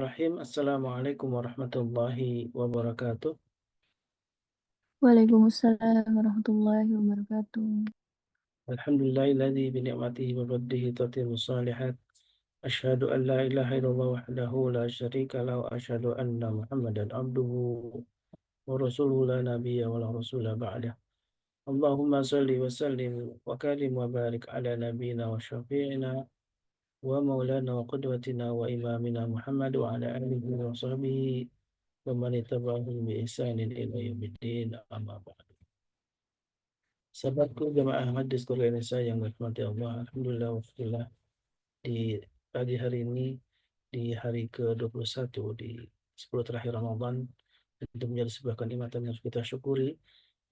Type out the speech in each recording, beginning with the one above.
Assalamualaikum warahmatullahi wabarakatuh. Waalaikumsalam warahmatullahi wabarakatuh. Alhamdulillahilladzi bi ni'matihi wa fadlihi tatimmu shalihat. Asyhadu an la ilaha illallah wahdahu la syarika lahu wa asyhadu anna Muhammadan abduhu wa rasuluhu la nabiyya wa la rasula ba'dah. Allahumma shalli wa sallim wa karim wa barik ala nabiyyina wa syafi'ina wa maulana wa qudwatina wa imamina Muhammad wa ala alihi wa sahbihi wa man ittaba'ahum bi ihsanin ila yaumiddin, amma ba'd. Sahabatku jamaah hadis Quran Indonesia yang dirahmati Allah, Alhamdulillah wafiqillah, di pagi hari ini, di hari ke-21 di 10 terakhir Ramadan, itu menjadi sebuah kenikmatan yang harus kita syukuri.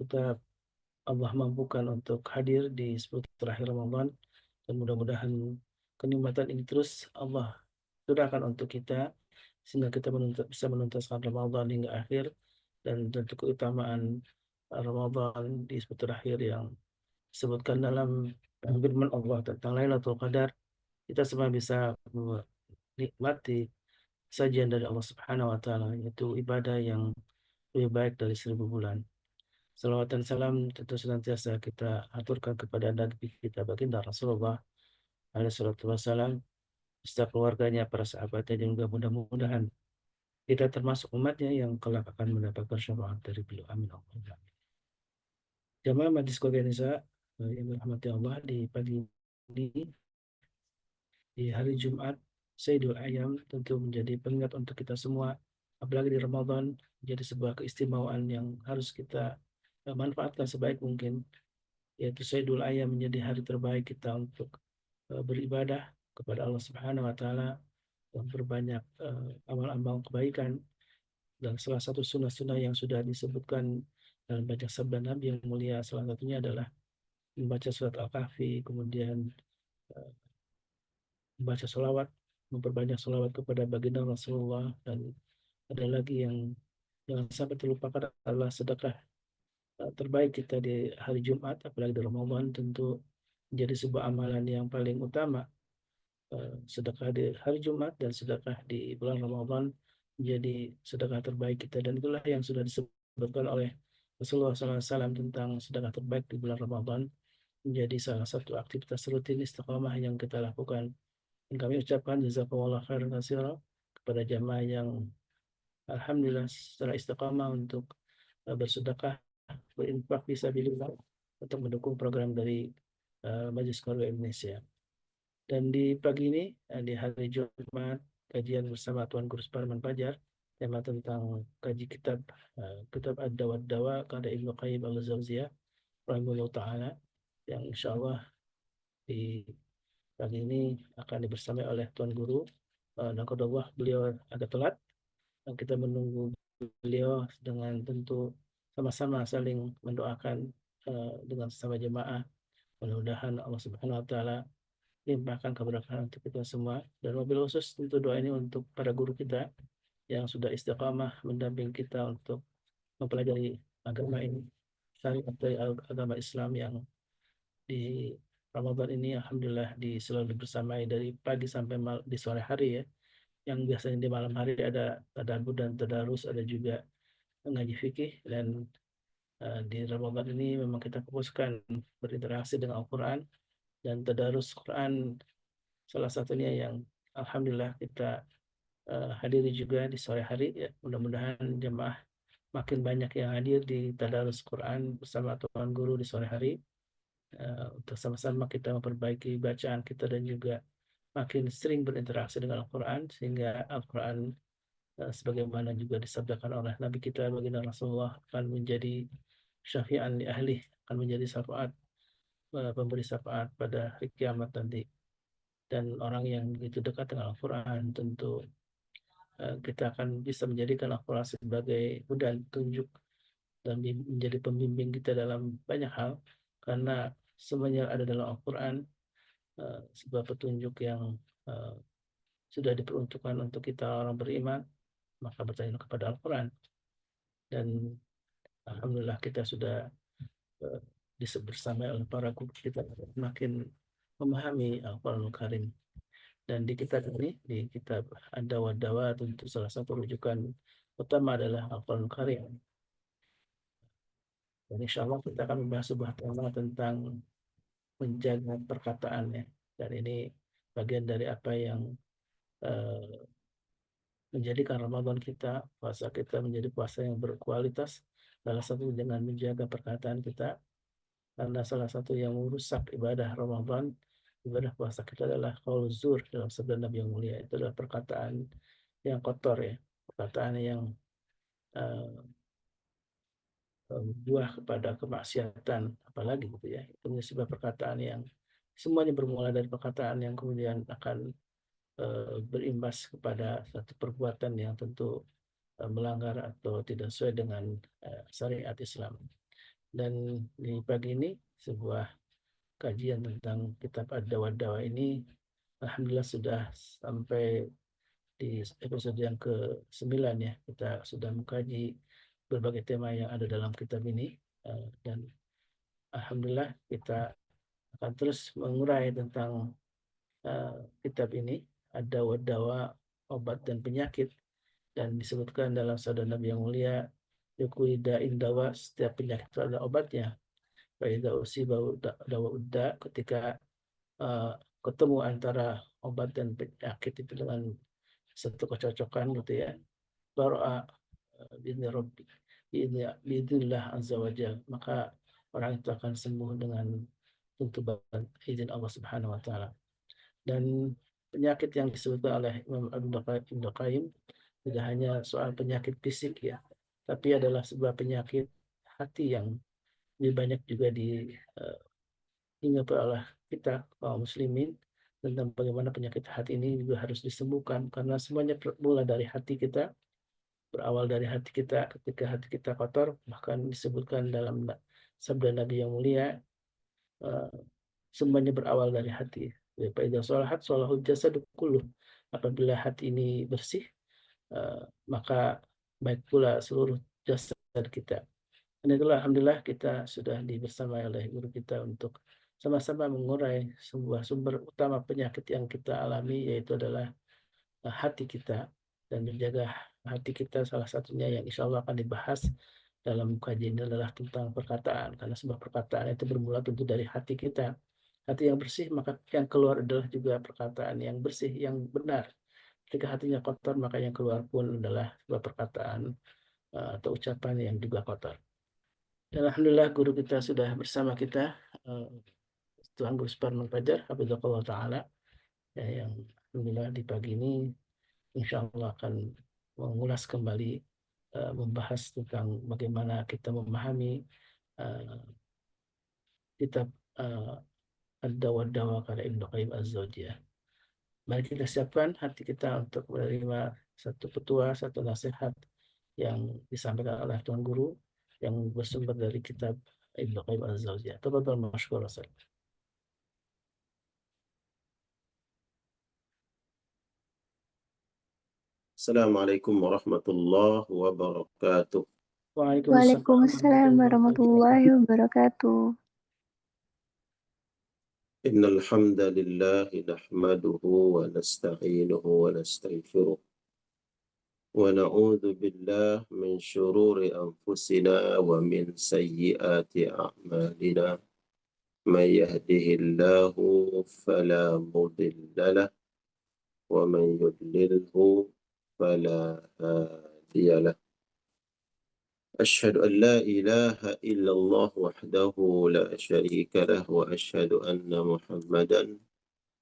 Kita Allah mampukan untuk hadir di 10 terakhir Ramadan, dan mudah-mudahan kenikmatan ini terus Allah curahkan untuk kita sehingga kita bisa menuntaskan Ramadan hingga akhir, dan tentu keutamaan Ramadan di 10 terakhir yang disebutkan dalam firman Allah tentang Lailatul Qadar. Kita semua bisa menikmati sajian dari Allah Subhanahu wa taala, yaitu ibadah yang lebih baik dari 1000 bulan. Salawat dan salam tentu senantiasa kita aturkan kepada Nabi kita baginda Rasulullah alaihi salatu wassalam, beserta keluarganya, para sahabatnya, dan juga mudah-mudahan kita termasuk umatnya yang kelak akan mendapatkan syafaat dari beliau. Amin. Jamaah Majlis Indonesia yang dirahmati Allah, di pagi ini, di hari Jumat Sayyidul Ayyam, tentu menjadi pengingat untuk kita semua, apalagi di Ramadan, menjadi sebuah keistimewaan yang harus kita manfaatkan sebaik mungkin, yaitu Sayyidul Ayyam menjadi hari terbaik kita untuk beribadah kepada Allah Subhanahu wa taala dan berbanyak amal-amal kebaikan. Dan salah satu sunnah-sunnah yang sudah disebutkan dalam banyak sabda Nabi yang mulia, salah satunya adalah membaca surat Al-Kahfi, kemudian eh, membaca sholawat, memperbanyak sholawat kepada baginda Rasulullah, dan ada lagi yang jangan sampai terlupakan adalah sedekah terbaik kita di hari Jumat, apalagi di Ramadan, tentu menjadi sebuah amalan yang paling utama. Sedekah di hari Jumat dan sedekah di bulan Ramadan menjadi sedekah terbaik kita, dan itulah yang sudah disebutkan oleh Rasulullah SAW tentang sedekah terbaik di bulan Ramadan, menjadi salah satu aktivitas rutin istiqamah yang kita lakukan. Dan kami ucapkan jazakumullah khairan katsira kepada jamaah yang alhamdulillah secara istiqamah untuk bersedekah, berinfak fisabilillah untuk mendukung program dari Majelis Qur'an Indonesia. Dan di pagi ini, di hari Jumat, kajian bersama Tuan Guru Suparman Fajar, tema tentang kaji kitab Ad-Dawa Ad-Dawa karya Ibnu Qayyim Al-Jauziyah rahimahullah taala, yang insya Allah di pagi ini akan dibersamai oleh Tuan Guru. Dan qadallah beliau agak telat, dan kita menunggu beliau dengan tentu sama-sama saling mendoakan dengan sesama jemaah. Mudah-mudahan Allah Subhanahu wa taala limpahkan keberkahan untuk kita semua, dan wabil khusus tentu doa ini untuk para guru kita yang sudah istiqamah mendamping kita untuk mempelajari agama ini, syariat dari agama Islam, yang di Ramadan ini alhamdulillah selalu bersamai dari pagi sampai di sore hari ya. Yang biasanya di malam hari ada tadabbur dan tadarus, ada juga ngaji fikih, dan di Ramadan ini memang kita fokuskan berinteraksi dengan Al-Quran dan tadarus Quran, salah satunya yang alhamdulillah kita hadiri juga di sore hari ya. Mudah-mudahan jemaah makin banyak yang hadir di tadarus Quran bersama Tuan Guru di sore hari, untuk sama-sama kita memperbaiki bacaan kita dan juga makin sering berinteraksi dengan Al-Quran, sehingga Al-Quran sebagaimana juga disabdakan oleh Nabi kita baginda Rasulullah akan menjadi syafi'an li ahli, akan menjadi syafaat, pemberi syafaat pada hari kiamat nanti. Dan orang yang begitu dekat dengan Al-Quran, tentu kita akan bisa menjadikan Al-Quran sebagai hudan, tunjuk, dan menjadi pembimbing kita dalam banyak hal, karena semuanya ada dalam Al-Quran, sebuah petunjuk yang uh, sudah diperuntukkan untuk kita orang beriman, maka bertanya kepada Al-Quran. Dan alhamdulillah kita sudah uh, bersama oleh para guru kita makin memahami Al-Quranul Karim. Dan di kitab ini, di kitab Ad-Dawa Dawa, tentu salah satu rujukan utama adalah Al-Quran Karim. Dan insya Allah kita akan membahas sebuah tema tentang menjaga perkataannya. Dan ini bagian dari apa yang eh, menjadikan Ramadan kita, puasa kita menjadi puasa yang berkualitas. Salah satu dengan menjaga perkataan kita, karena salah satu yang merusak ibadah Ramadan, ibadah puasa kita adalah qaul zur dalam sabda Nabi yang mulia. Itu adalah perkataan yang kotor ya, perkataan yang eh, buah kepada kemaksiatan, apalagi gitu ya. Itu sebuah perkataan yang semuanya bermula dari perkataan yang kemudian akan berimbas kepada satu perbuatan yang tentu melanggar atau tidak sesuai dengan syariat Islam. Dan di pagi ini sebuah kajian tentang kitab Ad-Dawa ini alhamdulillah sudah sampai di episode yang ke-9 ya. Kita sudah mengkaji berbagai tema yang ada dalam kitab ini dan alhamdulillah kita akan terus mengurai tentang kitab ini Ad-Dawa, obat dan penyakit, dan disebutkan dalam sabda Nabi yang mulia, Yukulida indawa, setiap penyakit itu ada obatnya. Faidah usi bau dawa udda, ketika uh, ketemu antara obat dan penyakit itu dengan satu kecocokan gitu ya, baro'a biidzni rabbi, biidznillah azza wa jal, maka orang itu akan sembuh dengan tuntuban izin Allah Subhanahu wa taala. Dan penyakit yang disebutkan oleh Imam Ibnu Qayyim tidak hanya soal penyakit fisik ya, tapi adalah sebuah penyakit hati yang lebih banyak juga diingat oleh kita kaum muslimin, tentang bagaimana penyakit hati ini juga harus disembuhkan, karena semuanya bermula dari hati kita, berawal dari hati kita. Ketika hati kita kotor, bahkan disebutkan dalam sabda Nabi yang mulia, eh, semuanya berawal dari hati. Faidzal sholahat sholahul jasadu kulluh. Apabila hati ini bersih, maka baik pula seluruh jasad kita. Dan itulah alhamdulillah kita sudah dibersamai oleh guru kita untuk sama-sama mengurai sebuah sumber utama penyakit yang kita alami, yaitu adalah hati kita. Dan menjaga hati kita salah satunya yang insya Allah akan dibahas dalam kajian ini adalah tentang perkataan, karena sebuah perkataan itu bermula tentu dari hati kita. Hati yang bersih, maka yang keluar adalah juga perkataan yang bersih, yang benar. Ketika hatinya kotor, maka yang keluar pun adalah sebuah perkataan atau ucapan yang juga kotor. Dan alhamdulillah guru kita sudah bersama kita, eh, Tuhan Guru Suparman Fajar, Hafizahullah Ta'ala, ya, yang alhamdulillah di pagi ini insya Allah akan mengulas kembali, membahas tentang bagaimana kita memahami uh, kitab Ad-Dawa karya Ibnu Qayyim Az-Zawjiyah. Mari kita siapkan hati kita untuk menerima satu petua, satu nasihat yang disampaikan oleh Tuan Guru yang bersumber dari kitab Ibnu Qayyim Az-Zawjiyah. Tafadhal mashkur Ustaz. Assalamualaikum warahmatullahi wabarakatuh. Waalaikumsalam Waalaikumsalam warahmatullahi warahmatullahi wabarakatuh. wabarakatuh. Innal hamdalillah nahmaduhu wa nasta'inuhu wa nastaghfiruh wa na'udzu billahi min shururi anfusina wa min sayyiati a'malina. Man yahdihillahu fala mudilla lah wa man yudlilhu fala hadiya lah. أشهد أن لا إله إلا الله وحده لا شريك له وأشهد أن محمدا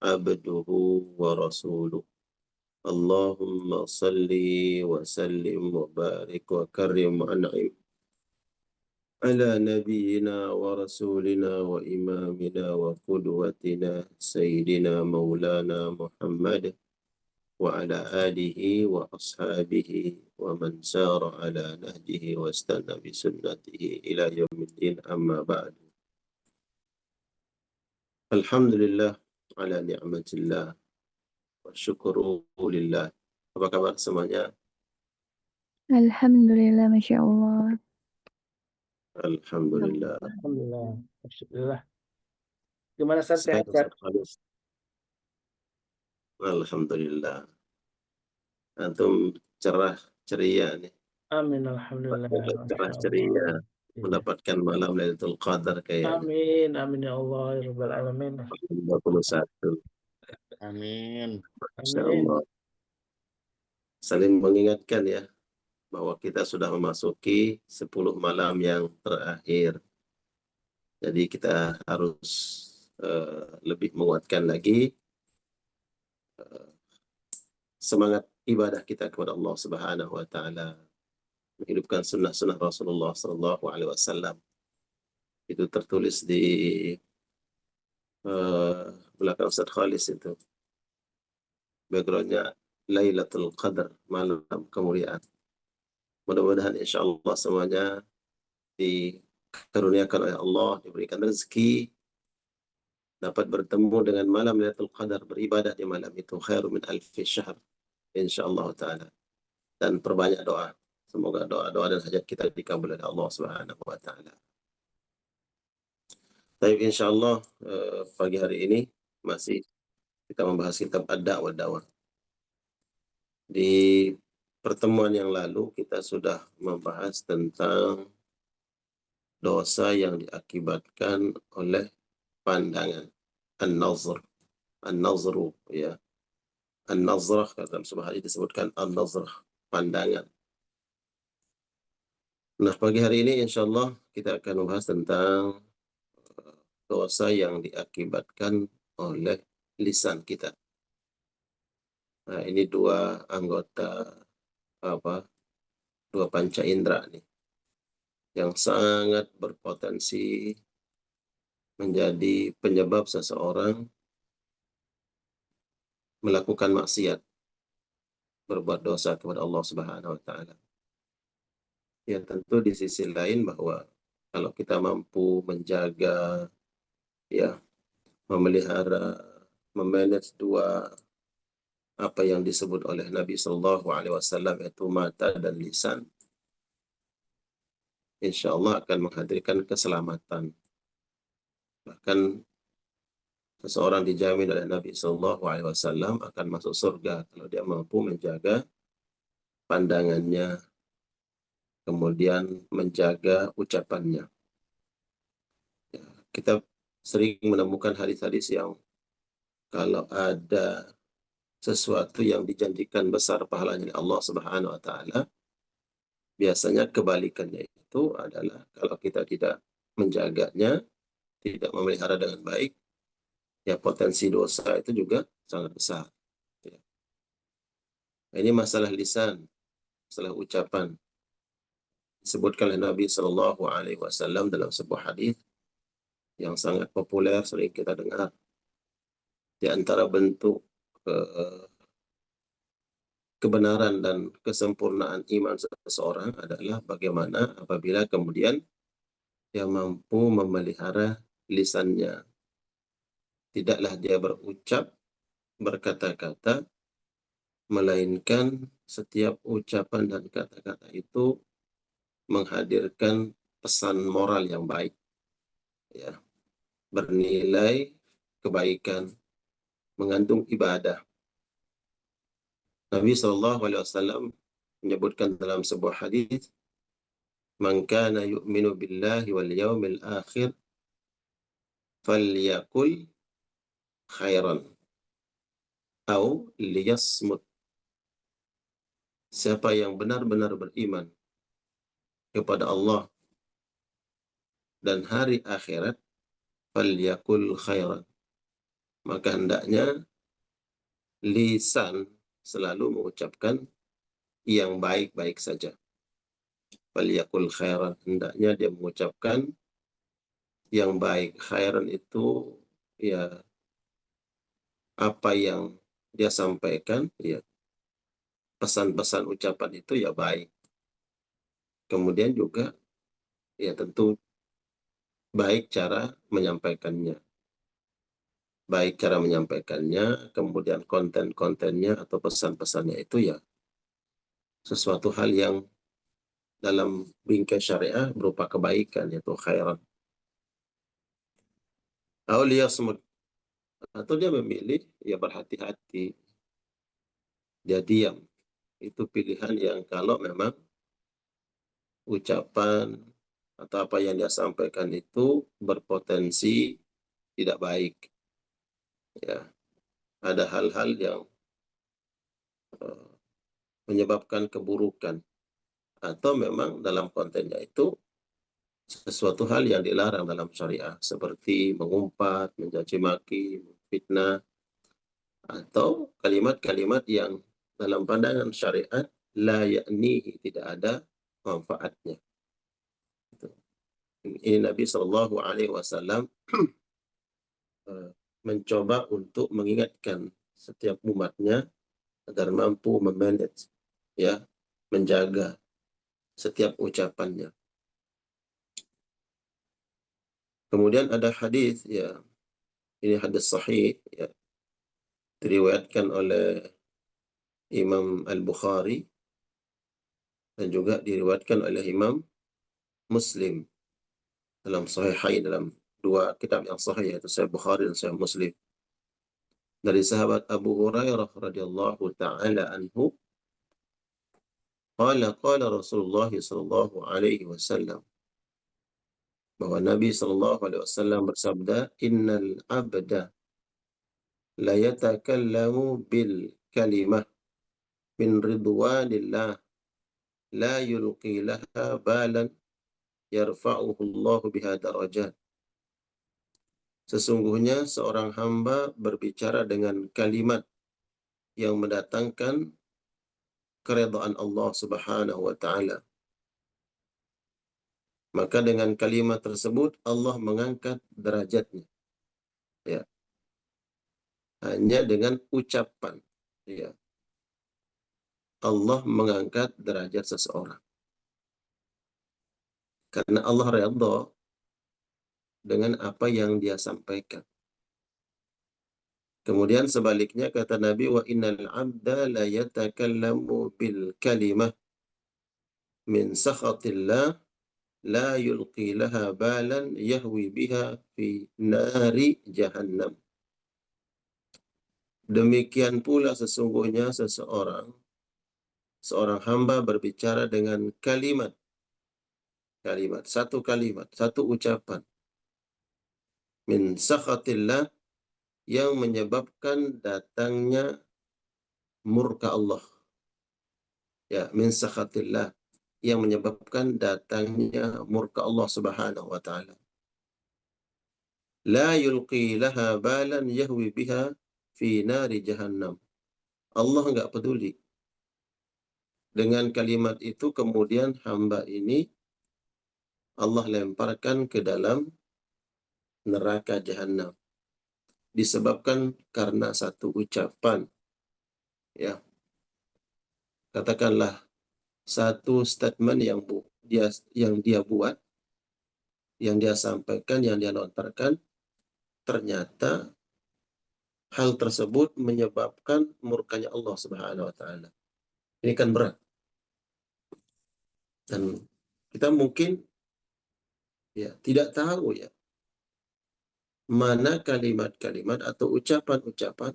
عبده ورسوله. اللهم صل وسلم وبارك وكرم وأنعم على نبينا ورسولنا وإمامنا وقدوتنا سيدنا مولانا محمد وعلى آله وأصحابه ومن سار على نهجه واستنى بسنته إلى يوم الدين أما بعد. الحمد لله على نعمة الله والشكر لله. Apa kabar semuanya? Alhamdulillah, Masya Allah. Alhamdulillah. Alhamdulillah. Alhamdulillah. Gimana Ustaz, Sehat sehat? Ustaz Khalis. Alhamdulillah. Antum cerah ceria nih. Amin, alhamdulillah, Cerah masya Allah. ceria. Iya. Mendapatkan malam Lailatul Qadar kayaknya. Amin, amin ya Allah, ya Rabbal Alamin. 21. Amin. Masya Amin. Allah. Saling mengingatkan ya, bahwa kita sudah memasuki 10 malam yang terakhir. Jadi kita harus lebih menguatkan lagi semangat ibadah kita kepada Allah Subhanahu wa taala, menghidupkan sunnah-sunnah Rasulullah sallallahu alaihi wasallam. Itu tertulis di belakang Ustaz Khalis itu. Backgroundnya Lailatul Qadar, malam kemuliaan. Mudah-mudahan insya Allah semuanya dikaruniakan oleh Allah, diberikan rezeki, dapat bertemu dengan malam Lailatul Qadar, beribadah di malam itu khairu min alfi syahr insyaallah taala. Dan perbanyak doa, semoga doa-doa dan hajat kita dikabul oleh Allah Subhanahu wa taala. Baik, insyaallah pagi hari ini masih kita membahas kitab Ad-Da'wah Dawah. Di pertemuan yang lalu kita sudah membahas tentang dosa yang diakibatkan oleh pandangan, an-nazr, an-nazru ya. An-nazrah, dalam sebuah hadis disebutkan an-nazrah, pandangan. Nah, pagi hari ini insyaallah kita akan membahas tentang dosa yang diakibatkan oleh lisan kita. Nah, ini dua anggota dua panca indera nih yang sangat berpotensi menjadi penyebab seseorang melakukan maksiat, berbuat dosa kepada Allah Subhanahu wa taala. Ya, tentu di sisi lain bahwa kalau kita mampu menjaga, ya, memelihara, memanage dua apa yang disebut oleh Nabi Shallallahu Alaihi Wasallam, yaitu mata dan lisan, insya Allah akan menghadirkan keselamatan. Bahkan seseorang dijamin oleh Nabi Shallallahu Alaihi Wasallam akan masuk surga kalau dia mampu menjaga pandangannya, kemudian menjaga ucapannya. Ya, kita sering menemukan hadis-hadis yang kalau ada sesuatu yang dijanjikan besar pahalanya oleh Allah Subhanahu wa taala, biasanya kebalikannya itu adalah kalau kita tidak menjaganya, tidak memelihara dengan baik, ya potensi dosa itu juga sangat besar. Ya. Ini masalah lisan, masalah ucapan. Disebutkan oleh Nabi Shallallahu Alaihi Wasallam dalam sebuah hadis yang sangat populer, sering kita dengar. Di antara bentuk kebenaran dan kesempurnaan iman seseorang adalah bagaimana apabila kemudian dia mampu memelihara lisannya. Tidaklah dia berucap, berkata-kata, melainkan setiap ucapan dan kata-kata itu menghadirkan pesan moral yang baik, ya, bernilai kebaikan, mengandung ibadah. Nabi SAW menyebutkan dalam sebuah hadis, "Man kana yu'minu billahi wal yawmil akhir falyakul khairan au liyasmut." Siapa yang benar-benar beriman kepada Allah dan hari akhirat, falyakul khairan, maka hendaknya lisan selalu mengucapkan yang baik-baik saja. Falyakul khairan, hendaknya dia mengucapkan yang baik. Khairan itu ya apa yang dia sampaikan, ya pesan-pesan ucapan itu ya baik. Kemudian juga ya tentu baik cara menyampaikannya. Baik cara menyampaikannya, kemudian konten-kontennya atau pesan-pesannya itu ya sesuatu hal yang dalam bingkai syariah berupa kebaikan, yaitu khairan. Aulia semut, atau dia memilih ya berhati-hati, dia diam. Itu pilihan yang kalau memang ucapan atau apa yang dia sampaikan itu berpotensi tidak baik. Ya, ada hal-hal yang eh, menyebabkan keburukan atau memang dalam kontennya itu sesuatu hal yang dilarang dalam syariah seperti mengumpat, mencaci maki, fitnah atau kalimat-kalimat yang dalam pandangan syariat la yakni tidak ada manfaatnya. Ini Nabi Shallallahu Alaihi Wasallam mencoba untuk mengingatkan setiap umatnya agar mampu memanage, ya, menjaga setiap ucapannya. Kemudian ada hadis, ya, ini hadis sahih, ya, diriwayatkan oleh Imam Al-Bukhari dan juga diriwayatkan oleh Imam Muslim dalam Sahihain, dalam dua kitab yang sahih yaitu Sahih Bukhari dan Sahih Muslim. Dari sahabat Abu Hurairah radhiyallahu taala anhu, qala Rasulullah sallallahu alaihi wasallam, bahwa Nabi sallallahu alaihi wasallam bersabda, innal abda la yatakallamu bil kalimah min ridwanillah la yulqi laha balan yarfa'uhu Allah biha darajat. Sesungguhnya seorang hamba berbicara dengan kalimat yang mendatangkan keridhaan Allah Subhanahu wa taala. Maka dengan kalimat tersebut Allah mengangkat derajatnya. Ya. Hanya dengan ucapan. Ya. Allah mengangkat derajat seseorang. Karena Allah redha dengan apa yang dia sampaikan. Kemudian sebaliknya kata Nabi, wa innal abda la yatakallamu bil kalimah min sakhatillah la yulqi laha balan yahwi biha fi nari jahannam. Demikian pula sesungguhnya seorang hamba berbicara dengan kalimat, satu ucapan min sakhatillah yang menyebabkan datangnya murka Allah. Ya, min sakhatillah yang menyebabkan datangnya murka Allah Subhanahu wa taala. La yulqi laha balan yahwi biha fi nari jahannam. Allah enggak peduli dengan kalimat itu, kemudian hamba ini Allah lemparkan ke dalam neraka jahanam disebabkan karena satu ucapan, ya, katakanlah satu statement yang dia buat, yang dia sampaikan, yang dia lontarkan, ternyata hal tersebut menyebabkan murkanya Allah Subhanahu wa taala. Ini kan berat. Dan kita mungkin ya tidak tahu ya mana kalimat-kalimat atau ucapan-ucapan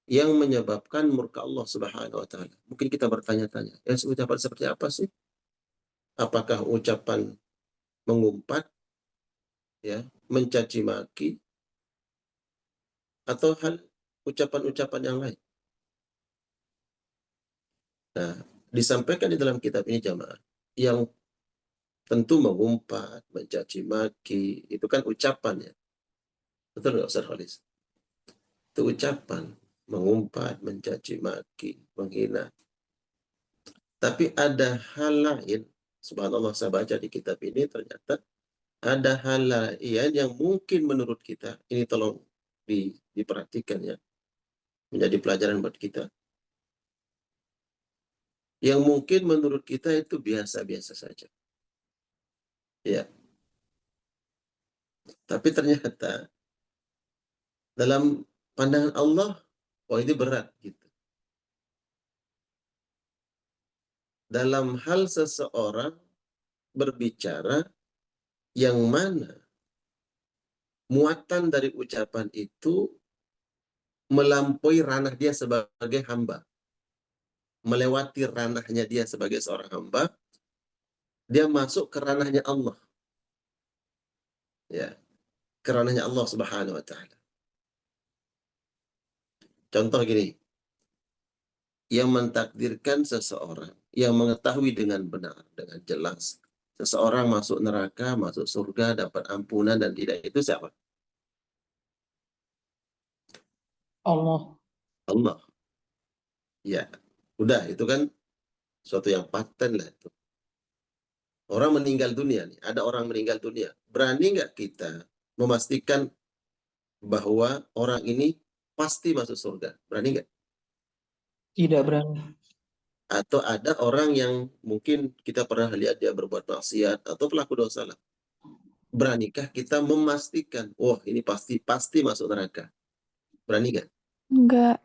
yang menyebabkan murka Allah Subhanahu wa taala. Mungkin kita bertanya-tanya, ya ucapan seperti apa sih? Apakah ucapan mengumpat, ya, mencaci maki, atau ucapan-ucapan yang lain? Nah, disampaikan di dalam kitab ini jamaah, yang tentu mengumpat, mencaci maki, itu kan ucapan ya. Betul nggak Ustaz Khalis? Itu ucapan, mengumpat, mencaci maki, menghina. Tapi ada hal lain, subhanallah, saya baca di kitab ini ternyata ada hal lain yang mungkin menurut kita, ini tolong diperhatikan ya, menjadi pelajaran buat kita. Yang mungkin menurut kita itu biasa-biasa saja. Ya. Tapi ternyata dalam pandangan Allah, oh ini berat gitu. Dalam hal seseorang berbicara yang mana muatan dari ucapan itu melampaui ranah dia sebagai hamba, melewati ranahnya dia sebagai seorang hamba, dia masuk ke ranahnya Allah, ya, ke ranahnya Allah Subhanahu wa taala. Contoh gini, yang mentakdirkan seseorang, yang mengetahui dengan benar, dengan jelas, seseorang masuk neraka, masuk surga, dapat ampunan dan tidak, itu siapa? Allah. Allah. Ya, udah, itu kan suatu yang paten lah itu. Orang meninggal dunia nih, ada orang meninggal dunia. Berani nggak kita memastikan bahwa orang ini pasti masuk surga? Berani nggak? Tidak berani. Atau ada orang yang mungkin kita pernah lihat dia berbuat maksiat atau pelaku dosa lah. Beranikah kita memastikan, oh ini pasti masuk neraka? Berani nggak? Enggak.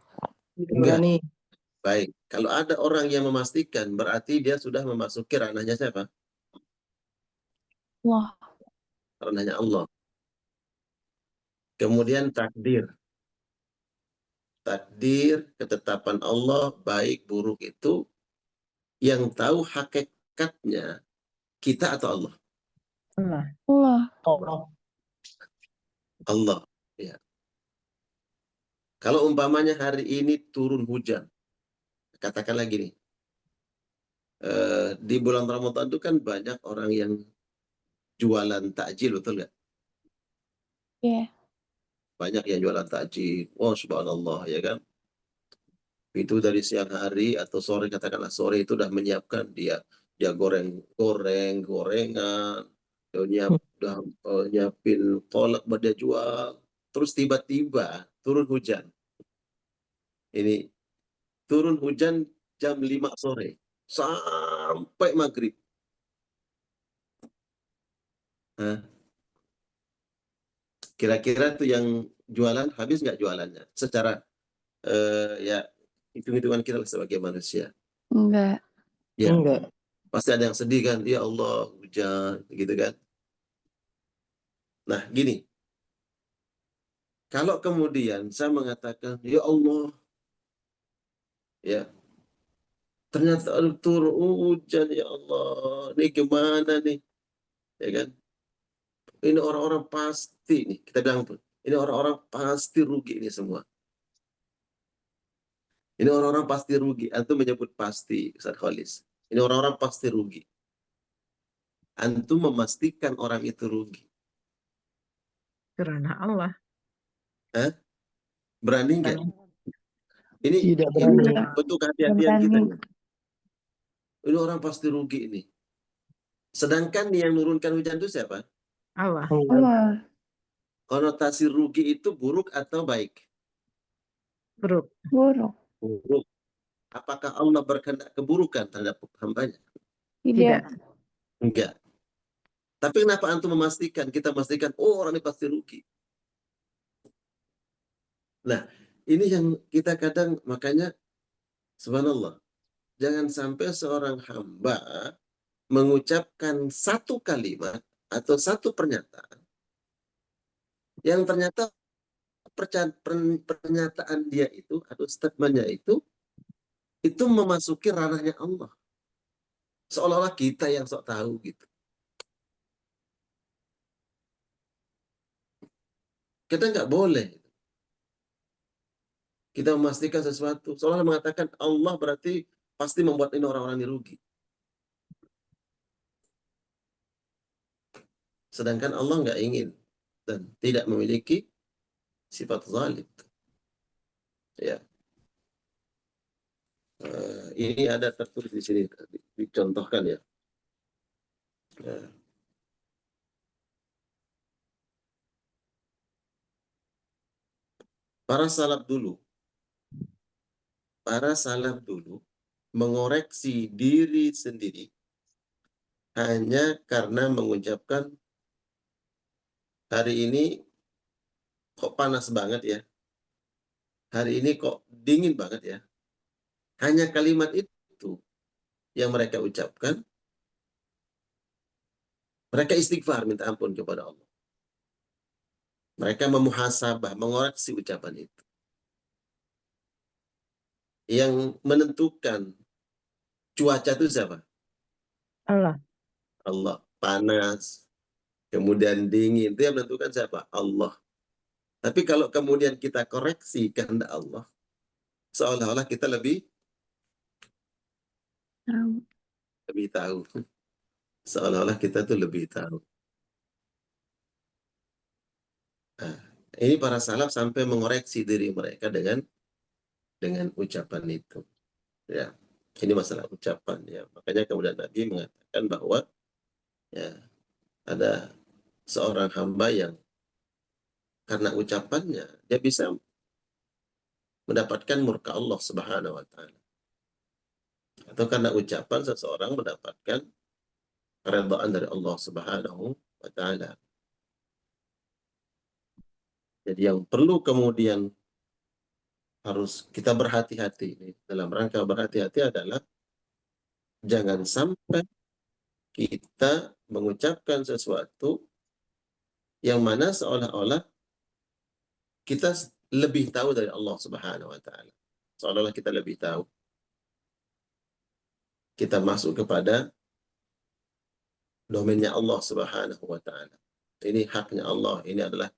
Tidak Enggak. berani. Baik, kalau ada orang yang memastikan, berarti dia sudah memasuki ranahnya siapa? Wah. Ranahnya Allah. Kemudian takdir. Takdir, ketetapan Allah, baik buruk itu, yang tahu hakikatnya kita atau Allah? Allah. Allah. Allah. Allah. Ya. Kalau umpamanya hari ini turun hujan, katakanlah gini, di bulan Ramadan itu kan banyak orang yang jualan takjil, betul nggak? Iya. Banyak yang jualan takjil. Oh, subhanallah, ya kan? Itu dari siang hari atau sore, katakanlah sore, itu udah menyiapkan, dia gorengan, udah nyiapin kolak buat dia jual. Terus tiba-tiba turun hujan. Ini turun hujan jam 5 sore sampai maghrib. Nah, kira-kira tuh yang jualan habis nggak jualannya? Secara ya hitung-hitungan kita lah sebagai manusia. Enggak. Ya, Enggak. pasti ada yang sedih kan? Ya Allah, hujan, gitu kan? Nah, gini. Kalau kemudian saya mengatakan, ya Allah, ya, ternyata turun hujan, ya Allah, ini gimana nih? Ya kan? Ini orang-orang pasti nih, kita bilang tuh, ini orang-orang pasti rugi ini semua. Ini orang-orang pasti rugi. Antum menyebut pasti, Ustaz Khalis. Ini orang-orang pasti rugi. Antum memastikan orang itu rugi. Karena Allah. Hah? Berani nggak? Ini Tidak berani. Enggak. bentuk kehati-hatian kita. Berani. Ini orang pasti rugi ini. Sedangkan yang nurunkan hujan itu siapa? Allah. Allah. Konotasi rugi itu buruk atau baik? Buruk. Buruk. Buruk. Apakah Allah berkehendak keburukan terhadap hambanya? Tidak. Enggak. Tapi kenapa antum memastikan? Kita memastikan, oh orang ini pasti rugi. Nah, ini yang kita kadang, makanya subhanallah, jangan sampai seorang hamba mengucapkan satu kalimat atau satu pernyataan yang ternyata pernyataan dia itu atau statementnya itu memasuki ranahnya Allah. Seolah-olah kita yang sok tahu gitu. Kita nggak boleh. Kita memastikan sesuatu. Seolah mengatakan Allah berarti pasti membuat ini orang-orang ini rugi. Sedangkan Allah nggak ingin dan tidak memiliki sifat zalim. Ya. Ini ada tertulis di sini, dicontohkan ya. Para salaf dulu mengoreksi diri sendiri hanya karena mengucapkan hari ini kok panas banget ya, hari ini kok dingin banget ya. Hanya kalimat itu yang mereka ucapkan, mereka istighfar, minta ampun kepada Allah. Mereka memuhasabah, mengoreksi ucapan itu. Yang menentukan cuaca itu siapa? Allah. Allah. Panas, kemudian dingin, itu yang menentukan siapa? Allah. Tapi kalau kemudian kita koreksi kehendak Allah, seolah-olah kita lebih Tahu. tahu. Seolah-olah kita tuh lebih tahu. Nah, ini para salaf sampai mengoreksi diri mereka dengan ucapan itu. Ya, ini masalah ucapan ya. Makanya kemudian Nabi mengatakan bahwa ya ada seorang hamba yang karena ucapannya dia bisa mendapatkan murka Allah Subhanahu wa taala. Atau karena ucapan seseorang mendapatkan keridhaan dari Allah Subhanahu wa taala. Jadi yang perlu kemudian harus kita berhati-hati ini. Dalam rangka berhati-hati adalah jangan sampai kita mengucapkan sesuatu yang mana seolah-olah kita lebih tahu dari Allah Subhanahu wa taala. Seolah-olah kita lebih tahu. Kita masuk kepada domainnya Allah Subhanahu wa taala. Ini haknya Allah, ini adalah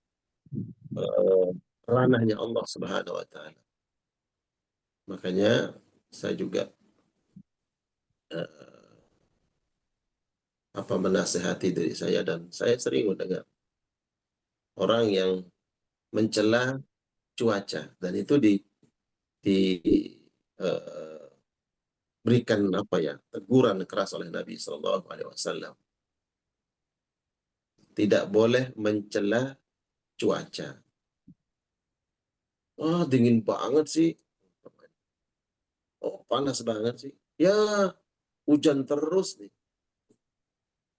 ranahnya Allah Subhanahu wa taala. Makanya saya juga menasehati diri saya, dan saya sering mendengar orang yang mencela cuaca, dan itu berikan teguran keras oleh Nabi Shallallahu Alaihi Wasallam. Tidak boleh mencela cuaca. Oh, dingin banget sih. Oh, panas banget sih. Ya, hujan terus nih.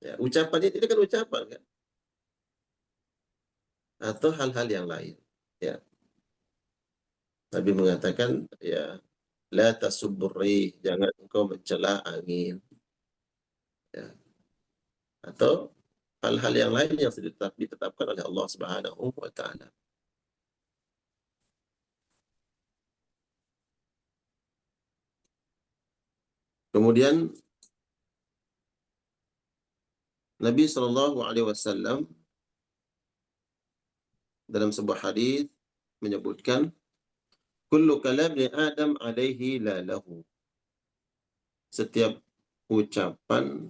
Ya, ucapannya ini kan ucapan kan. Atau hal-hal yang lain. Ya. Nabi mengatakan, ya, la tasubbur rih, jangan engkau mencela angin. Ya. Atau hal-hal yang lain yang sudah ditetapkan oleh Allah Subhanahu wa taala. Kemudian Nabi Shallallahu Alaihi Wasallam dalam sebuah hadis menyebutkan, kullu kalam li Adam alaihi la lahu. Setiap ucapan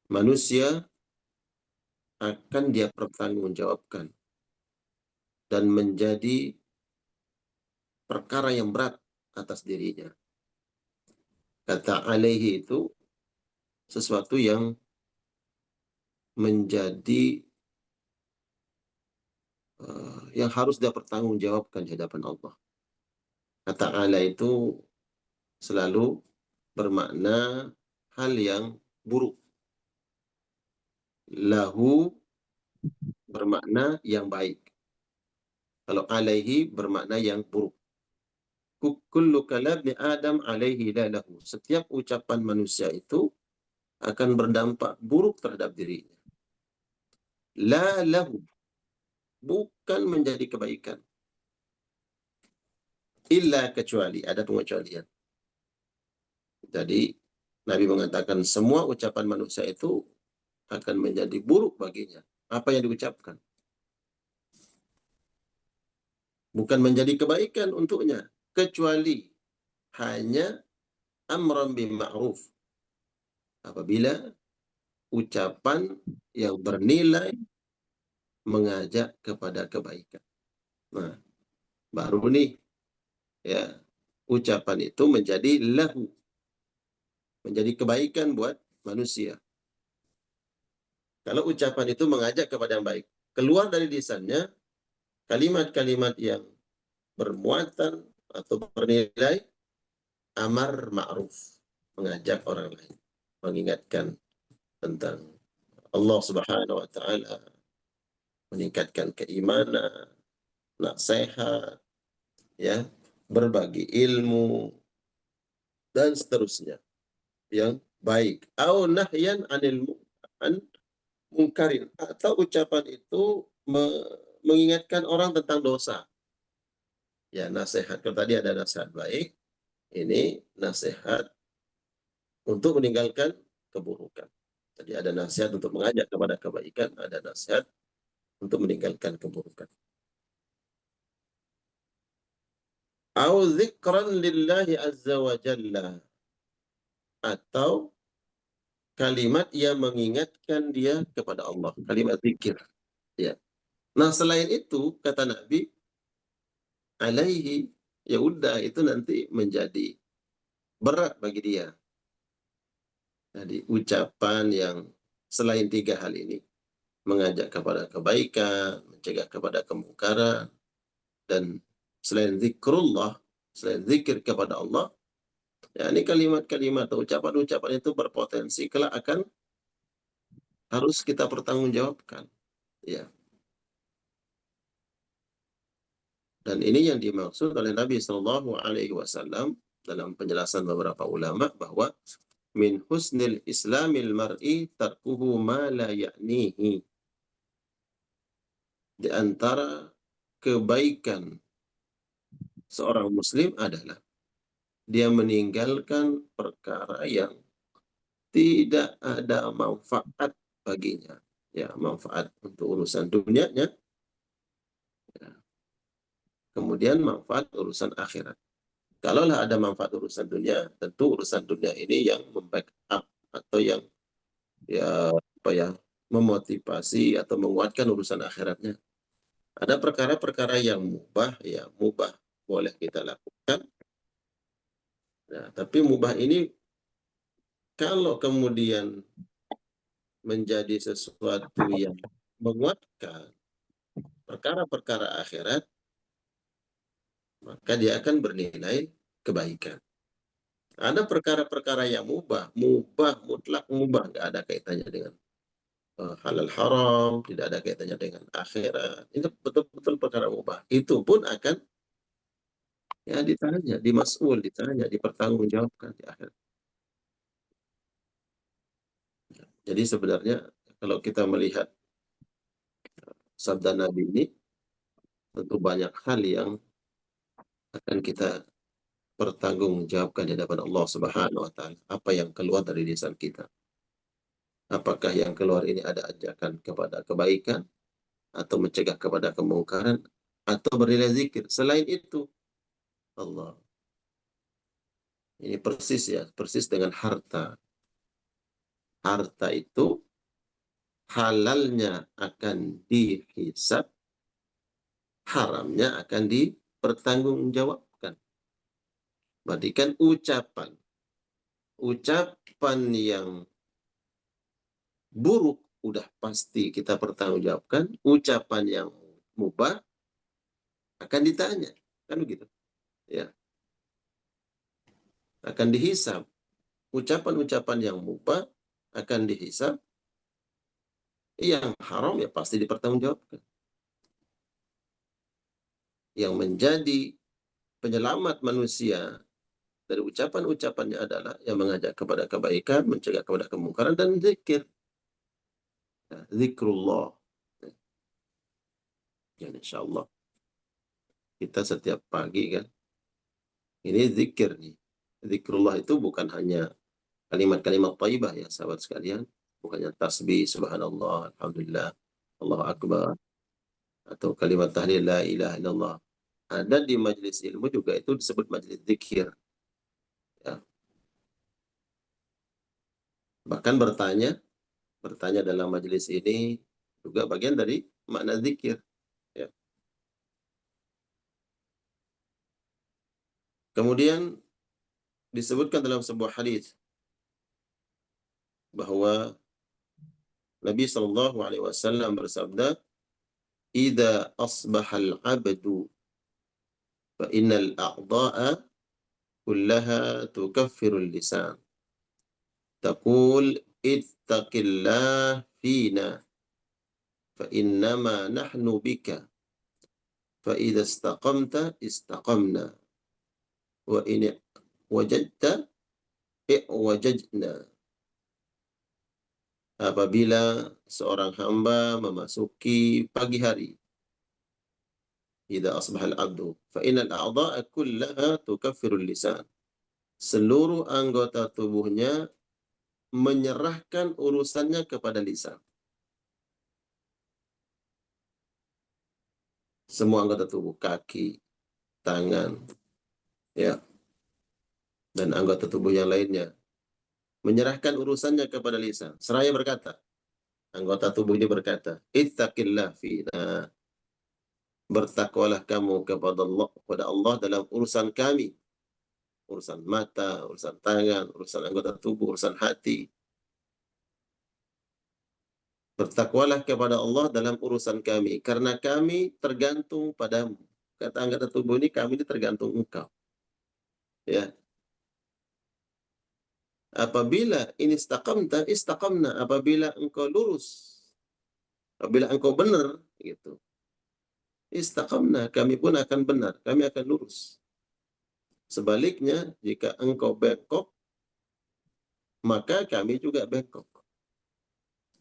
manusia akan dia pertanggungjawabkan dan menjadi perkara yang berat atas dirinya. Kata alaihi itu sesuatu yang menjadi yang harus dia pertanggungjawabkan di hadapan Allah. Kata ala itu selalu bermakna hal yang buruk. Lahu bermakna yang baik. Kalau alaihi bermakna yang buruk. Kullu kalam li Adam alaihi la lahu. Setiap ucapan manusia itu akan berdampak buruk terhadap dirinya. La lahu, bukan menjadi kebaikan. Illa kecuali, ada pengecualian. Jadi Nabi mengatakan semua ucapan manusia itu akan menjadi buruk baginya. Apa yang diucapkan? Bukan menjadi kebaikan untuknya. Kecuali hanya amran bil ma'ruf. Apabila ucapan yang bernilai mengajak kepada kebaikan. Nah, baru nih ya, ucapan itu menjadi lahu, menjadi kebaikan buat manusia. Kalau ucapan itu mengajak kepada yang baik, keluar dari lisannya kalimat-kalimat yang bermuatan atau bernilai amar ma'ruf, mengajak orang lain, mengingatkan tentang Allah Subhanahu wa taala, meningkatkan keimanan, nasihat, ya, berbagi ilmu dan seterusnya yang baik. Au nahyan anil mungkarin, atau ucapan itu mengingatkan orang tentang dosa. Ya, nasihat. Kalau tadi ada nasihat baik, ini nasihat untuk meninggalkan keburukan. Jadi ada nasihat untuk mengajak kepada kebaikan, ada nasihat untuk meninggalkan keburukan. Au dzikran lillahi azza wa jalla, atau kalimat yang mengingatkan dia kepada Allah, kalimat zikir. Ya. Nah, selain itu kata Nabi alaihi, ya udah itu nanti menjadi berat bagi dia. Jadi ucapan yang selain 3 hal ini, mengajak kepada kebaikan, mencegah kepada kemungkaran, dan selain zikrullah, selain zikir kepada Allah, ya ini kalimat-kalimat atau ucapan-ucapan itu berpotensi kelak akan harus kita pertanggungjawabkan. Ya. Dan ini yang dimaksud oleh Nabi Shallallahu Alaihi Wasallam dalam penjelasan beberapa ulama bahwa min husnil islamil mar'i tarkuhu ma la ya'nihi. Di antara kebaikan seorang muslim adalah dia meninggalkan perkara yang tidak ada manfaat baginya. Ya, manfaat untuk urusan dunianya, ya. Kemudian manfaat urusan akhirat. Kalaulah ada manfaat urusan dunia, tentu urusan dunia ini yang membackup atau yang ya apa ya memotivasi atau menguatkan urusan akhiratnya. Ada perkara-perkara yang mubah, ya mubah boleh kita lakukan. Nah, tapi mubah ini kalau kemudian menjadi sesuatu yang menguatkan perkara-perkara akhirat, maka dia akan bernilai kebaikan. Ada perkara-perkara yang mubah, mutlak mubah, nggak ada kaitannya dengan halal haram, tidak ada kaitannya dengan akhirat. Ini betul-betul perkara mubah. Itu pun akan ya ditanya, ditanya, dipertanggungjawabkan di akhirat. Jadi sebenarnya kalau kita melihat sabda Nabi ini, tentu banyak hal yang akan kita pertanggungjawabkan di hadapan Allah Subhanahu wa taala. Apa yang keluar dari lisan kita? Apakah yang keluar ini ada ajakan kepada kebaikan atau mencegah kepada kemungkaran atau bernilai zikir? Selain itu, Allah. Ini persis ya, persis dengan harta. Harta itu halalnya akan dihisab, haramnya akan dipertanggungjawabkan. Berarti kan ucapan yang buruk udah pasti kita pertanggungjawabkan, ucapan yang mubah akan ditanya, kan begitu? Ya, akan dihisab. Ucapan-ucapan yang mubah akan dihisab, yang haram ya pasti dipertanggungjawabkan. Yang menjadi penyelamat manusia dari ucapan-ucapannya adalah yang mengajak kepada kebaikan, mencegah kepada kemungkaran, dan zikir. Ya, zikrullah. Ya, insya Allah kita setiap pagi kan, ini zikir nih. Zikrullah itu bukan hanya kalimat-kalimat thayyibah ya sahabat sekalian, bukannya tasbih, subhanallah, alhamdulillah, Allahu akbar, atau kalimat tahlil la ilaha illallah. Ada di majelis ilmu juga itu disebut majelis zikir. Ya. Bahkan bertanya dalam majelis ini juga bagian dari makna zikir. Ya. Kemudian disebutkan dalam sebuah hadis bahwa Nabi Shallallahu Alaihi Wasallam bersabda, "Ida asbahal abdu, fa innal a'da'a kullaha tukaffirul lisan. Taqul ittaqillah fina, fa innama nahnu bika. Fa idza istaqamta istaqamna, wa in wajadta i'wajajna." Apabila seorang hamba memasuki pagi hari, idza asbahal abdu fa innal a'dha'a kullaha tukaffirul lisan. Seluruh anggota tubuhnya menyerahkan urusannya kepada lisan. Semua anggota tubuh, kaki, tangan, ya, dan anggota tubuh yang lainnya menyerahkan urusannya kepada lisan. Seraya berkata, anggota tubuh ini berkata, ittaqillah fina, bertakwalah kamu kepada Allah dalam urusan kami, urusan mata, urusan tangan, urusan anggota tubuh, urusan hati. Bertakwalah kepada Allah dalam urusan kami, karena kami tergantung padamu. Kata anggota tubuh ini, kami ini tergantung engkau. Ya. Apabila ini istaqamna, apabila engkau lurus, apabila engkau benar, gitu. Istaqamna, kami pun akan benar, kami akan lurus. Sebaliknya, jika engkau bengkok, maka kami juga bengkok.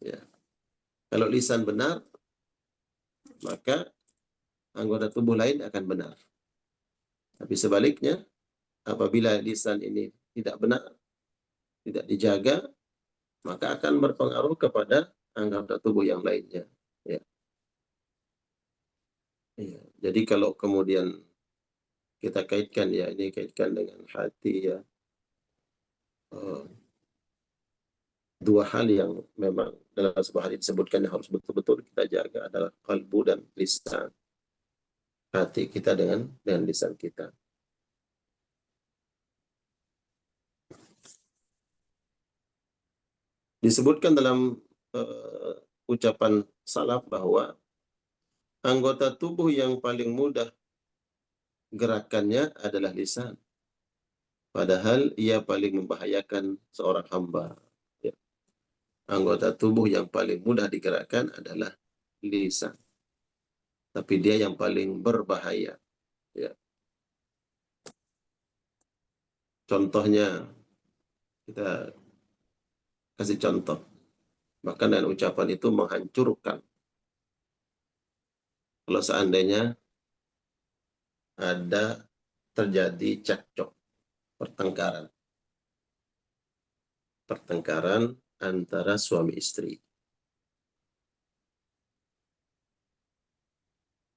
Ya. Kalau lisan benar, maka anggota tubuh lain akan benar. Tapi sebaliknya, apabila lisan ini tidak benar, tidak dijaga, maka akan berpengaruh kepada anggota tubuh yang lainnya. Ya. Ya. Jadi kalau kemudian kita kaitkan, ya, ini kaitkan dengan hati, ya, dua hal yang memang dalam sebuah hadis disebutkan yang harus betul-betul kita jaga adalah kalbu dan lisan. Hati kita dengan lisan kita. Disebutkan dalam ucapan salaf bahwa anggota tubuh yang paling mudah gerakannya adalah lisan. Padahal ia paling membahayakan seorang hamba. Ya. Anggota tubuh yang paling mudah digerakkan adalah lisan. Tapi dia yang paling berbahaya. Ya. Contohnya, kita kasih contoh. Bahkan dengan ucapan itu menghancurkan. Kalau seandainya ada terjadi cekcok, pertengkaran antara suami istri.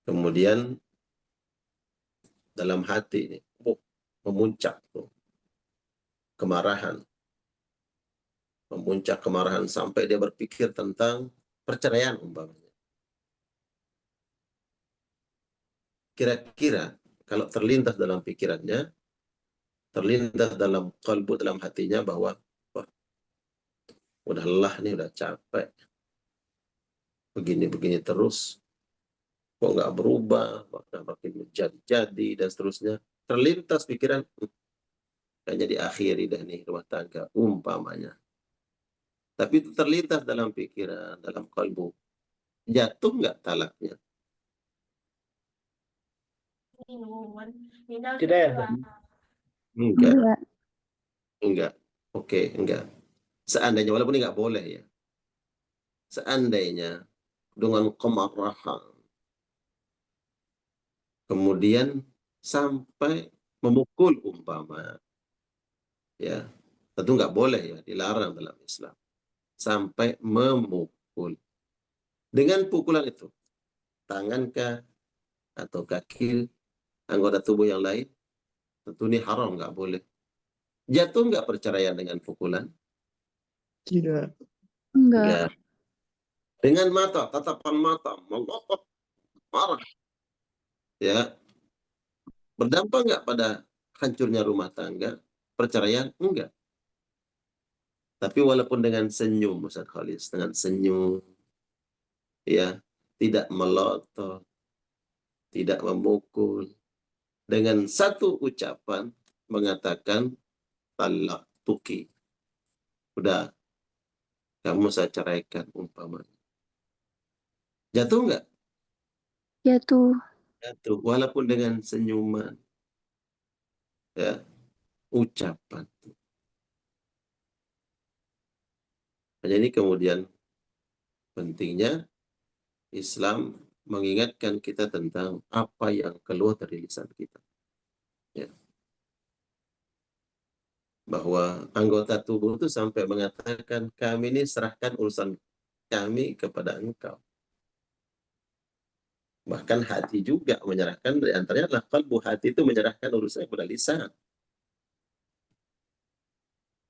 Kemudian dalam hati ini memuncak kemarahan. Memuncak kemarahan sampai dia berpikir tentang perceraian umpamanya. Kira-kira kalau terlintas dalam pikirannya, terlintas dalam kalbu, dalam hatinya bahwa wah, udah lelah nih, udah capek. Begini-begini terus, kok nggak berubah, makin menjadi-jadi, dan seterusnya. Terlintas pikiran, kayaknya diakhiri dah nih rumah tangga, umpamanya. Tapi itu terlintas dalam pikiran, dalam kalbu. Jatuh nggak talaknya? Tidak ya? Enggak, Enggak. enggak. Oke, enggak. Seandainya, walaupun ini nggak boleh ya. Seandainya dengan kemarahan, kemudian sampai memukul umpama, ya, tentu nggak boleh ya, dilarang dalam Islam. Sampai memukul. Dengan pukulan itu, tangankah atau kaki, anggota tubuh yang lain, tentu ini haram, nggak boleh. Jatuh nggak perceraian dengan pukulan? Tidak. Enggak. Enggak. Dengan mata, tatapan mata, melotot, marah, ya, berdampak nggak pada hancurnya rumah tangga, perceraian? Enggak. Tapi walaupun dengan senyum, Ustaz Khalis, dengan senyum, ya, tidak melotot, tidak memukul, dengan satu ucapan mengatakan talak tuki, udah, kamu saya ceraikan umpamanya. Jatuh nggak? Jatuh. Jatuh, walaupun dengan senyuman, ya, ucapan. Jadi kemudian pentingnya Islam mengingatkan kita tentang apa yang keluar dari lisan kita. Ya. Bahwa anggota tubuh itu sampai mengatakan, kami ini serahkan urusan kami kepada engkau. Bahkan hati juga menyerahkan, di antaranya adalah kalbu, hati itu menyerahkan urusan kepada lisan.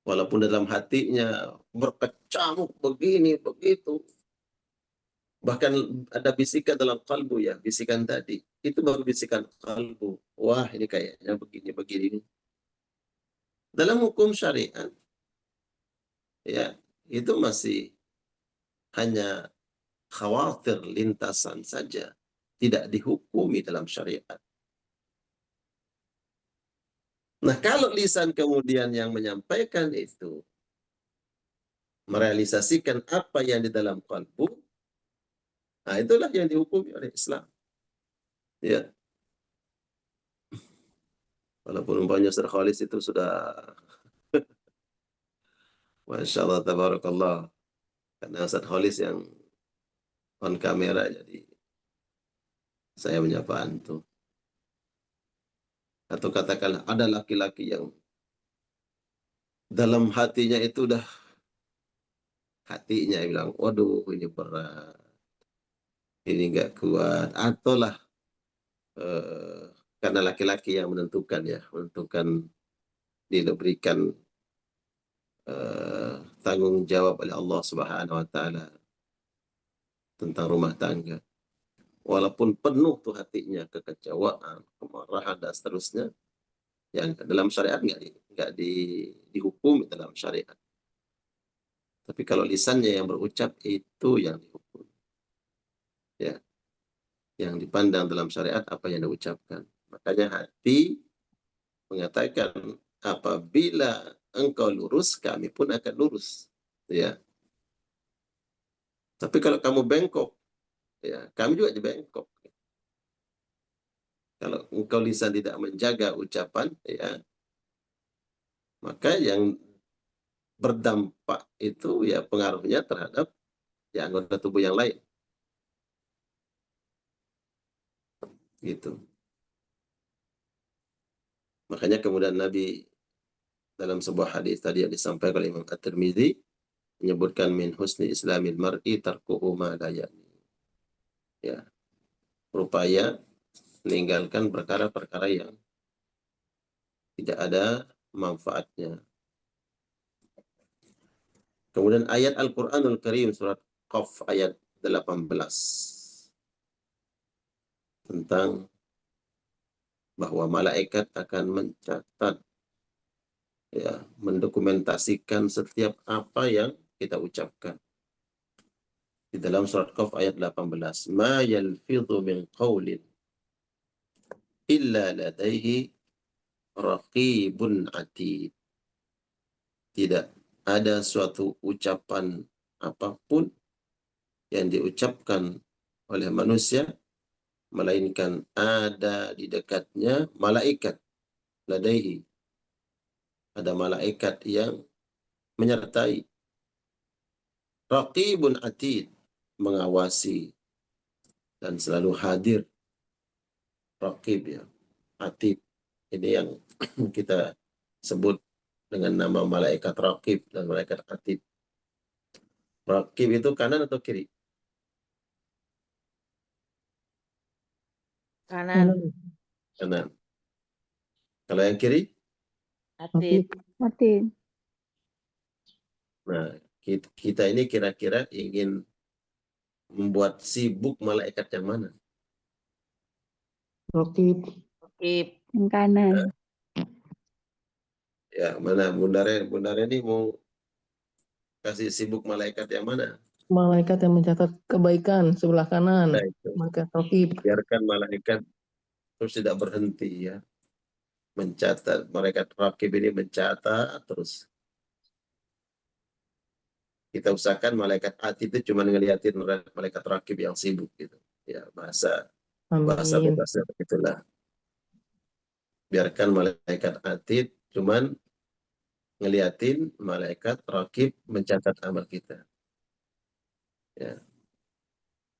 Walaupun dalam hatinya berkecamuk begini, begitu. Bahkan ada bisikan dalam kalbu ya, bisikan tadi. Itu baru bisikan kalbu. Wah, ini kayaknya begini. Dalam hukum syariat, ya, itu masih hanya khawatir lintasan saja. Tidak dihukumi dalam syariat. Nah, kalau lisan kemudian yang menyampaikan itu, merealisasikan apa yang di dalam kalbu, nah itulah yang dihukumi oleh Islam. Ya, walaupun umpamanya Ustaz Khalis itu sudah, Masya Allah, tabarakallah, karena Ustaz Khalis yang on kamera, jadi saya menyapa antum. Atau katakanlah ada laki-laki yang dalam hatinya itu udah, hatinya bilang, waduh ini berat, ini nggak kuat, atau lah karena laki-laki yang menentukan ya, diberikan tanggung jawab oleh Allah Subhanahu wa taala tentang rumah tangga. Walaupun penuh tuh hatinya kekecewaan, kemarahan dan seterusnya, yang dalam syariat nggak dihukum dalam syariat. Tapi kalau lisannya yang berucap itu yang dihukum. Ya, yang dipandang dalam syariat apa yang diucapkan. Makanya hati mengatakan, apabila engkau lurus, kami pun akan lurus. Ya. Tapi kalau kamu bengkok, ya, kami juga dibengkok. Kalau engkau lisan tidak menjaga ucapan, ya, maka yang berdampak itu ya pengaruhnya terhadap ya anggota tubuh yang lain. Gitu. Makanya kemudian Nabi dalam sebuah hadis tadi yang disampaikan oleh Imam At-Tirmidzi menyebutkan min husni islamil mar'i tarkuhu ma la ya'ni. Ya, berupaya meninggalkan perkara-perkara yang tidak ada manfaatnya. Kemudian ayat Al-Qur'anul Karim surat Qaf ayat 18 tentang bahwa malaikat akan mencatat, ya, mendokumentasikan setiap apa yang kita ucapkan. Di dalam surat Qaf ayat 18, ma yalfidhu min qawlin illa ladaihi raqibun atid. Tidak ada suatu ucapan apapun yang diucapkan oleh manusia, melainkan ada di dekatnya malaikat. Ladaihi, ada malaikat yang menyertai. Raqibun atid, mengawasi dan selalu hadir. Raqib ya, atid. Ini yang kita sebut dengan nama malaikat Raqib dan malaikat atid. Raqib itu kanan atau kiri? Kanan. Kanan. Kalau yang kiri? Atid. Mati. Nah, kita ini kira-kira ingin membuat sibuk malaikat yang mana? Rokib. Kip. Yang kanan. Ya, mana Bundare ini mau kasih sibuk malaikat yang mana? Malaikat yang mencatat kebaikan sebelah kanan. Nah, itu. Malaikat rokib. Biarkan malaikat terus tidak berhenti ya. Mencatat, malaikat rakib ini mencatat terus. Kita usahakan malaikat atid itu cuma ngeliatin malaikat rakib yang sibuk gitu. Ya, bahasa Amin. bebasnya begitulah. Biarkan malaikat atid cuman ngeliatin malaikat rakib mencatat amal kita. Ya.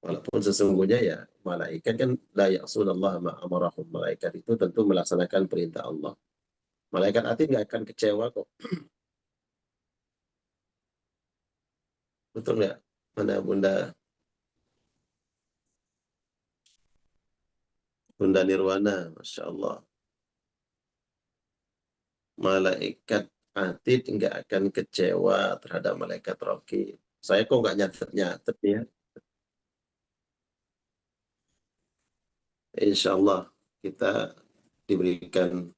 Walaupun sesungguhnya ya malaikat kan la ya'sunallaha ma amarahum. Malaikat itu tentu melaksanakan perintah Allah. Malaikat hati nggak akan kecewa kok. Betul nggak? Mana Bunda Nirwana, Masya Allah. Malaikat atid nggak akan kecewa terhadap malaikat raqib. Saya kok nggak nyatet-nyatet ya. Insya Allah kita diberikan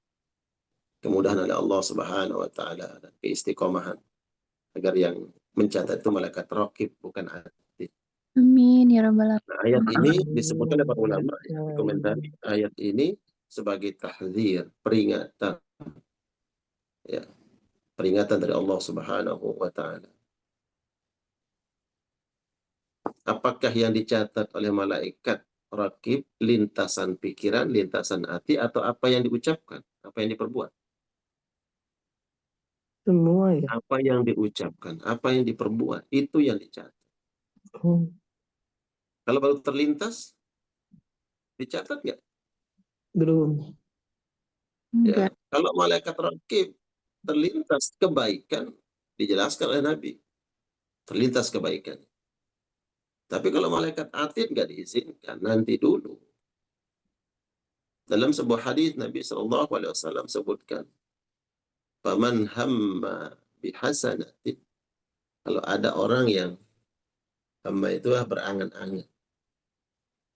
kemudahan oleh Allah Subhanahu wa taala dan keistiqomahan agar yang mencatat itu malaikat raqib bukan atid. Amin ya rabbal alamin. Nah, ayat ini disebutkan oleh para ulama ya, komentari ayat ini sebagai tahdzir, peringatan ya, peringatan dari Allah Subhanahu wa taala. Apakah yang dicatat oleh malaikat raqib lintasan pikiran, lintasan hati, atau apa yang diucapkan, apa yang diperbuat? Semua ya. Apa yang diucapkan, apa yang diperbuat, itu yang dicatat. Kalau baru terlintas, dicatat nggak? Belum. Ya. Enggak. Kalau malaikat raqib terlintas kebaikan, dijelaskan oleh Nabi, terlintas kebaikan. Tapi kalau malaikat atid nggak diizinkan, nanti dulu. Dalam sebuah hadis Nabi SAW sebutkan, "Faman hamma bihasanatin." Kalau ada orang yang hamma itu berangan-angan.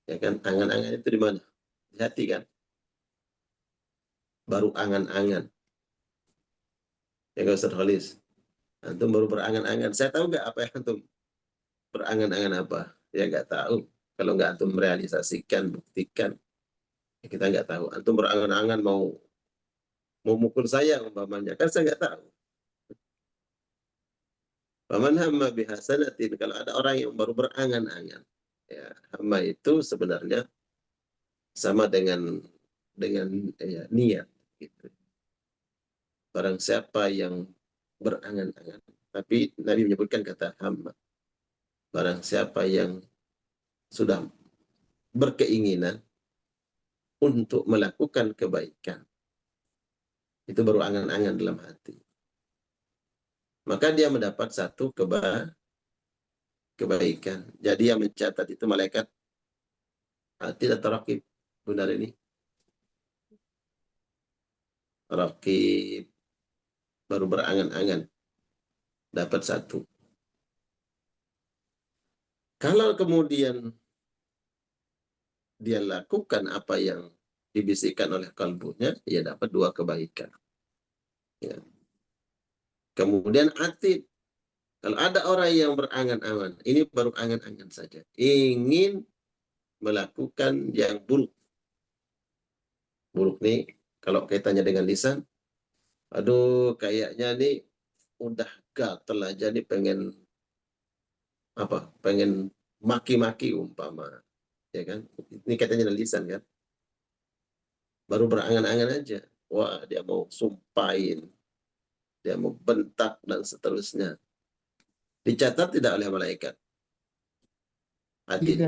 Ya kan, angan-angan itu di mana? Di hati kan? Baru angan-angan. Ya kan Ustaz Khalis? Antum baru berangan-angan. Saya tahu nggak apa yang antum berangan-angan apa? Ya nggak tahu. Kalau nggak antum merealisasikan, buktikan, ya kita nggak tahu. Antum berangan-angan mau mukul saya umpamanya, kan saya nggak tahu. Faman hamma bihasanatin, kalau ada orang yang baru berangan-angan. Ya, hamma itu sebenarnya sama dengan ya, niat gitu. Barang siapa yang berangan-angan. Tapi Nabi menyebutkan kata hamma. Barang siapa yang sudah berkeinginan untuk melakukan kebaikan. Itu baru angan-angan dalam hati. Maka dia mendapat satu kebaikan. Jadi yang mencatat itu malaikat atid atau raqib. Benar ini? Raqib. Baru berangan-angan. Dapat satu. Kalau kemudian dia lakukan apa yang dibisikkan oleh kalbunya, ya dapat dua kebaikan. Ya. Kemudian atid. Kalau ada orang yang berangan-angan, ini baru angan-angan saja. Ingin melakukan yang buruk. Buruk nih, kalau kaitannya dengan lisan, aduh kayaknya nih udah gatel aja nih pengen maki-maki umpama. Ya kan? Ini kaitannya dengan lisan kan? Baru berangan-angan aja. Wah, dia mau sumpahin, dia mau bentak dan seterusnya. Dicatat tidak oleh malaikat? Atid.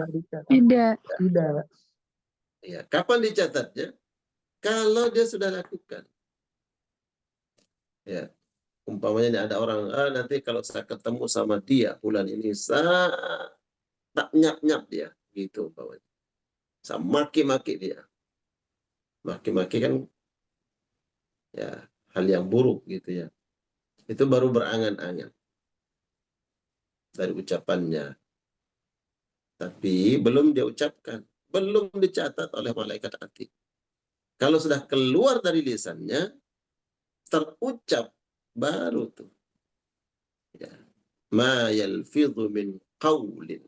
Tidak. Tidak. Ya, kapan dicatatnya? Kalau dia sudah lakukan. Ya, umpamanya ini ada orang, nanti kalau saya ketemu sama dia bulan ini, saya tak nyap-nyap dia. Gitu umpamanya. Saya maki-maki dia. Maki-maki kan ya hal yang buruk gitu ya. Itu baru berangan-angan dari ucapannya. Tapi belum dia ucapkan. Belum dicatat oleh malaikat atid. Kalau sudah keluar dari lisannya, terucap baru tuh. Ya. Ma yalfidhu min qawlin.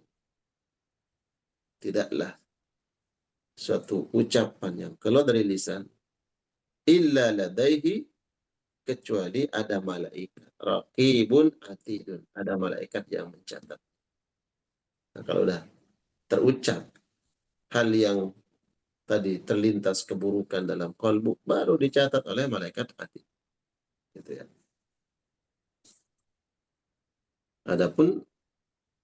Tidaklah suatu ucapan yang keluar dari lisan illa ladaihi, kecuali ada malaikat raqibun atidun, ada malaikat yang mencatat. Nah, kalau udah terucap hal yang tadi terlintas keburukan dalam qalbu, baru dicatat oleh malaikat atid. Gitu ya. Adapun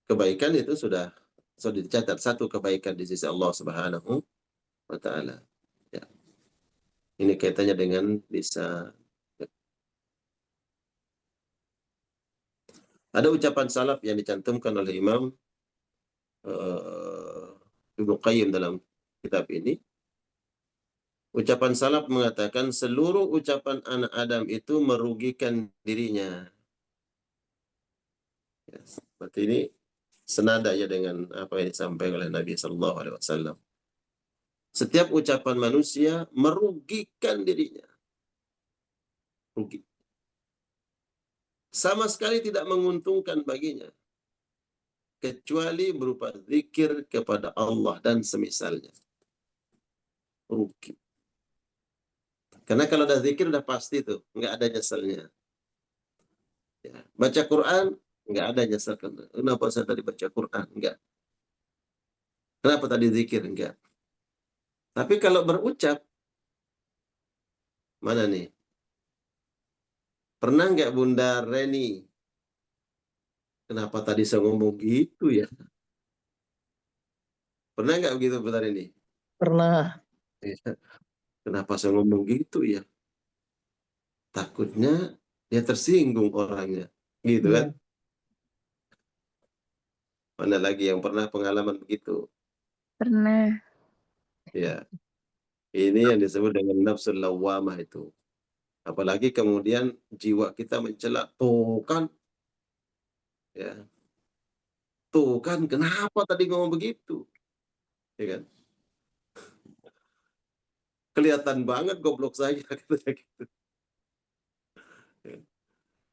kebaikan itu sudah So dicatat satu kebaikan di sisi Allah Subhanahu wa taala. Ya. Ini kaitannya dengan lisan. Ada ucapan salaf yang dicantumkan oleh Imam Ibnu Qayyim dalam kitab ini. Ucapan salaf mengatakan seluruh ucapan anak Adam itu merugikan dirinya. Ya, seperti ini senada ya dengan apa yang disampaikan oleh Nabi Sallallahu Alaihi Wasallam. Setiap ucapan manusia merugikan dirinya. Rugi. Sama sekali tidak menguntungkan baginya. Kecuali berupa zikir kepada Allah dan semisalnya. Rugi. Karena kalau ada zikir udah pasti tuh, nggak ada nyeselnya. Ya. Baca Quran, nggak ada nyesel. Kenapa saya tadi baca Quran? Enggak. Kenapa tadi zikir? Enggak. Tapi kalau berucap, mana nih? Pernah nggak Bunda Reni? Kenapa tadi saya ngomong gitu ya? Pernah nggak begitu Bunda Reni? Pernah. Kenapa saya ngomong gitu ya? Takutnya dia tersinggung orangnya. Gitu Iya. kan? Mana lagi yang pernah pengalaman begitu? Pernah. Ya. Ini yang disebut dengan nafsul lawamah itu. Apalagi kemudian jiwa kita mencela, tuh kan, ya, tuh kan, kenapa tadi ngomong begitu? Ya kan? Kelihatan banget goblok saya, katanya gitu.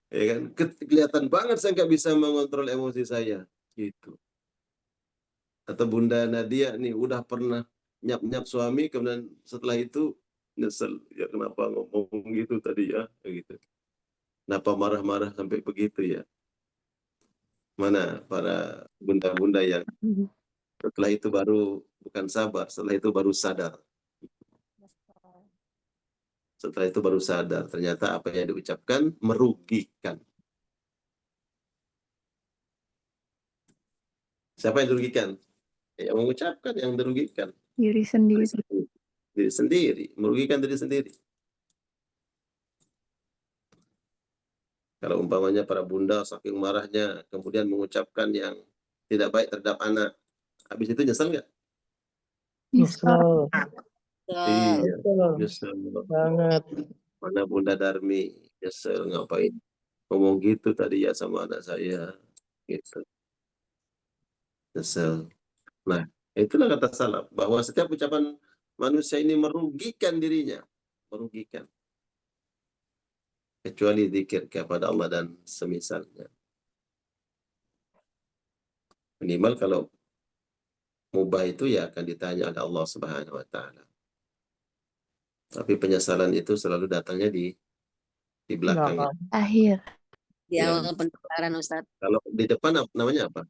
Ya kan? Kelihatan banget saya nggak bisa mengontrol emosi saya, gitu. Atau Bunda Nadia nih udah pernah nyap-nyap suami, kemudian setelah itu nyesel, ya kenapa ngomong gitu tadi ya, gitu. Kenapa marah-marah sampai begitu ya? Mana para bunda-bunda yang setelah itu baru bukan sabar, setelah itu baru sadar. Setelah itu baru sadar, ternyata apa yang diucapkan merugikan. Siapa yang dirugikan? Yang mengucapkan yang dirugikan. Diri sendiri. Diri sendiri, merugikan diri sendiri. Kalau umpamanya para bunda saking marahnya, kemudian mengucapkan yang tidak baik terhadap anak, habis itu nyesel nggak? Nyesel. Iya, Betul. nyesel Banget. mana Bunda Darmi, nyesel ngapain ngomong gitu tadi ya sama anak saya, gitu, nyesel. Nah, itulah kata salaf bahwa setiap ucapan manusia ini merugikan dirinya, merugikan, kecuali zikir kepada Allah dan semisalnya. Minimal kalau mubah itu ya akan ditanya oleh Allah Subhanahu wa taala. Tapi penyesalan itu selalu datangnya di belakang ya. Belakang. Akhir. Di Ya. awal pendaftaran Ustadz. Kalau di depan namanya apa?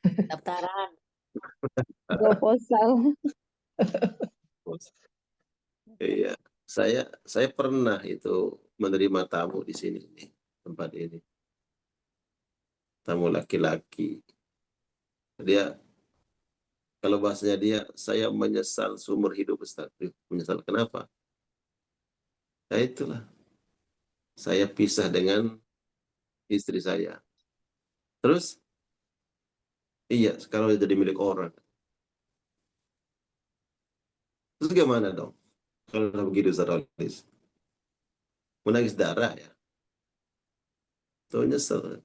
Pendaftaran. Proposal. Iya, saya pernah itu menerima tamu di sini nih, tempat ini. Tamu laki-laki. Dia kalau bahasanya dia, saya menyesal seumur hidup Ustaz. Menyesal kenapa? Ya itulah. Saya pisah dengan istri saya. Terus, iya, sekarang udah jadi milik orang. Terus gimana dong? Kalau udah begitu Ustaz Rolis. Menangis darah ya. Tuh nyesel.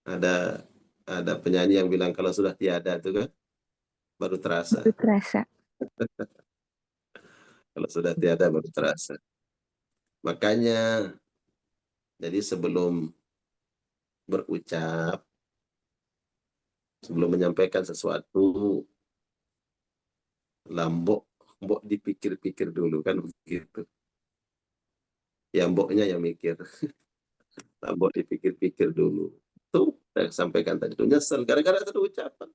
Ada penyanyi yang bilang kalau sudah tiada itu kan baru terasa. Itu terasa. Kalau sudah tiada baru terasa. Makanya jadi sebelum berucap, sebelum menyampaikan sesuatu, mbok dipikir-pikir dulu kan begitu. Ya mboknya yang mikir. Mbok dipikir-pikir dulu. Tuh, saya sampaikan tadi tuh nyesel gara-gara satu ucapan.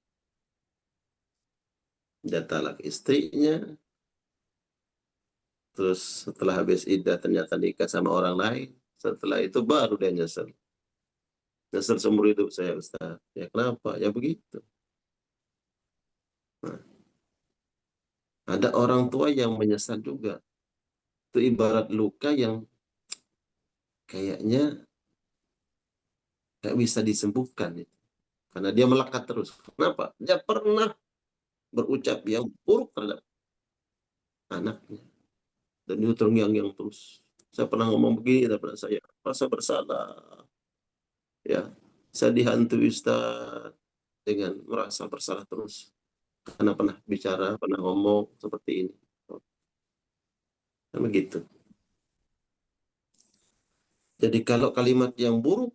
Dia talak istrinya, terus setelah habis iddah ternyata nikah sama orang lain. Setelah itu baru dia nyesel. Nyesel seumur hidup saya Ustaz. Ya kenapa? Ya begitu. Nah, ada orang tua yang menyesal juga. Itu ibarat luka yang kayaknya nggak bisa disembuhkan. Karena dia melekat terus. Kenapa? Dia pernah berucap yang buruk terhadap anaknya. Dan itu terngiang-ngiang terus. Saya pernah ngomong begini, tapi saya merasa bersalah. Ya, saya dihantui Ustaz dengan merasa bersalah terus. Karena pernah bicara, pernah ngomong seperti ini. Kan begitu. Jadi kalau kalimat yang buruk,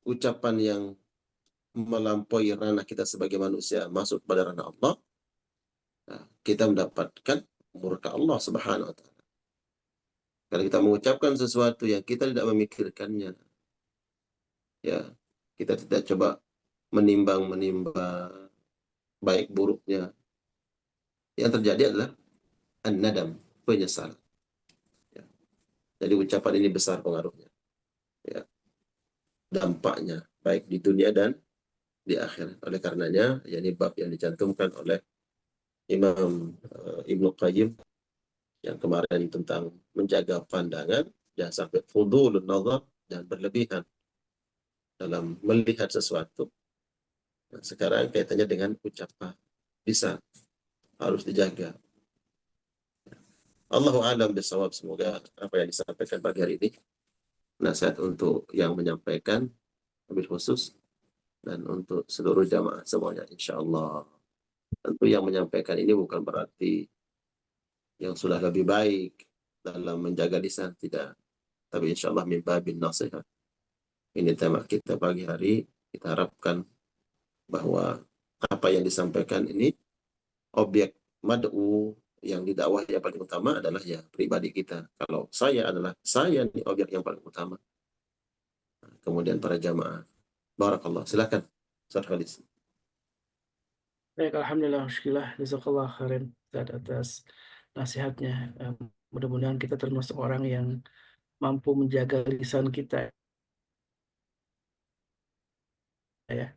ucapan yang melampaui ranah kita sebagai manusia masuk pada ranah Allah, nah, kita mendapatkan murka Allah Subhanahu wa taala. Kalau kita mengucapkan sesuatu yang kita tidak memikirkannya, ya, kita tidak coba menimbang baik buruknya. Yang terjadi adalah an-nadam, penyesalan. Ya. Jadi ucapan ini besar pengaruhnya. Ya. Dampaknya baik di dunia dan di akhirat. Oleh karenanya, yakni bab yang dicantumkan oleh Imam Ibnu Qayyim yang kemarin tentang menjaga pandangan, jangan sampai fudulun nazar dan berlebihan dalam melihat sesuatu. Nah, sekarang kaitannya dengan ucapan bisa harus dijaga. Allahu a'lam bishawab. Semoga apa yang disampaikan pagi hari ini nasihat untuk yang menyampaikan lebih khusus dan untuk seluruh jamaah semuanya insyaallah. Tentu yang menyampaikan ini bukan berarti yang sudah lebih baik dalam menjaga lisan, tidak. Tapi insyaallah min babin nasihat. Ini tema kita pagi hari. Kita harapkan bahwa apa yang disampaikan ini objek mad'u yang didakwah yang paling utama adalah ya pribadi kita. Kalau saya nih objek yang paling utama. Kemudian para jamaah. Barakallah. Silakan Ustaz Khalis. Baik, alhamdulillah, syukurlah, jazakallah khairan Ustaz atas nasihatnya. Mudah-mudahan kita termasuk orang yang mampu menjaga lisan kita ya.